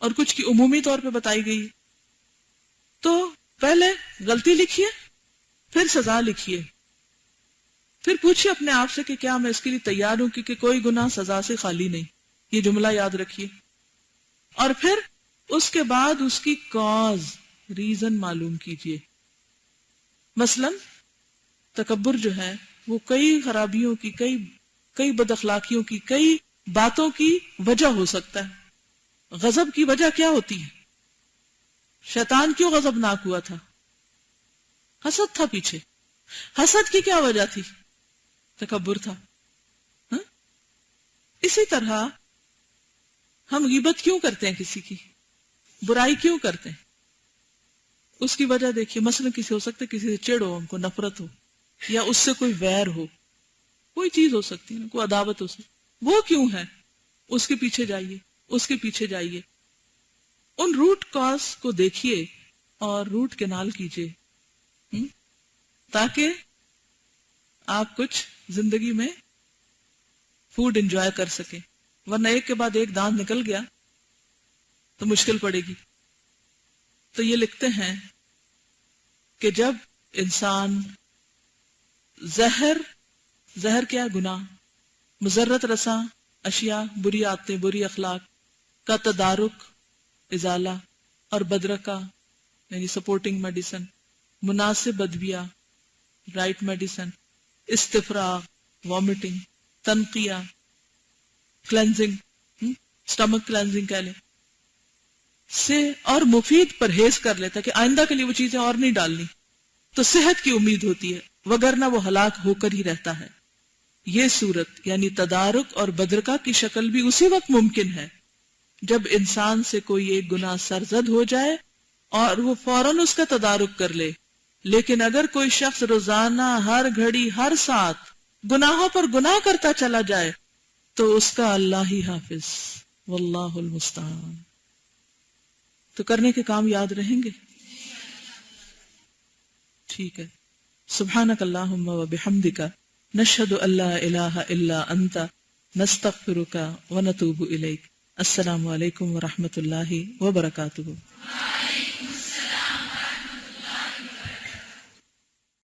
اور کچھ کی عمومی طور پہ بتائی گئی ہے۔ تو پہلے غلطی لکھیے، پھر سزا لکھیے، پھر پوچھیے اپنے آپ سے کہ کیا میں اس کے لیے تیار ہوں، کیونکہ کوئی گناہ سزا سے خالی نہیں، یہ جملہ یاد رکھیے۔ اور پھر اس کے بعد اس کی کاز، ریزن معلوم کیجیے۔ مثلا تکبر جو ہے وہ کئی خرابیوں کی، کئی بد اخلاقیوں کی، کئی باتوں کی وجہ ہو سکتا ہے۔ غضب کی وجہ کیا ہوتی ہے؟ شیطان کیوں غضبناک ہوا تھا؟ حسد تھا پیچھے۔ حسد کی کیا وجہ تھی؟ تکبر تھا۔ ہاں؟ اسی طرح ہم غیبت کیوں کرتے ہیں، کسی کی برائی کیوں کرتے ہیں؟ اس کی وجہ دیکھیے، مثلا کسی ہو سکتا ہے کسی سے چڑ ہو، ہم کو نفرت ہو، یا اس سے کوئی ویر ہو، کوئی چیز ہو سکتی ہے، کوئی عداوت ہو سکتی، وہ کیوں ہے؟ اس کے پیچھے جائیے، اس کے پیچھے جائیے، ان روٹ کاز کو دیکھیے اور روٹ کنال کیجیے، تاکہ آپ کچھ زندگی میں فوڈ انجوائے کر سکیں، ورنہ ایک کے بعد ایک دانت نکل گیا تو مشکل پڑے گی۔ تو یہ لکھتے ہیں کہ جب انسان زہر کیا گناہ، مضرت رساں اشیاء، بری عادتیں، بری اخلاق کا تدارک، ازالہ، اور بدرکا یعنی سپورٹنگ میڈیسن، مناسب ادویہ رائٹ میڈیسن، استفراغ وامٹنگ، تنقیہ کلینزنگ، سٹمک کلینزنگ کہہ لیں سے، اور مفید پرہیز کر لیتا کہ آئندہ کے لیے وہ چیزیں اور نہیں ڈالنی، تو صحت کی امید ہوتی ہے، وگرنہ وہ ہلاک ہو کر ہی رہتا ہے۔ یہ صورت یعنی تدارک اور بدرکا کی شکل بھی اسی وقت ممکن ہے جب انسان سے کوئی ایک گناہ سرزد ہو جائے اور وہ فوراً اس کا تدارک کر لے۔ لیکن اگر کوئی شخص روزانہ ہر گھڑی ہر ساتھ گناہوں پر گناہ کرتا چلا جائے تو اس کا اللہ ہی حافظ، واللہ المستعان۔ تو کرنے کے کام یاد رہیں گے؟ ٹھیک ہے۔ سبحانک اللہم و بحمدک، نشہد ان لا الہ الا انت، نستغفرک و نتوب الیک۔ السلام علیکم ورحمۃ اللہ وبرکاتہ۔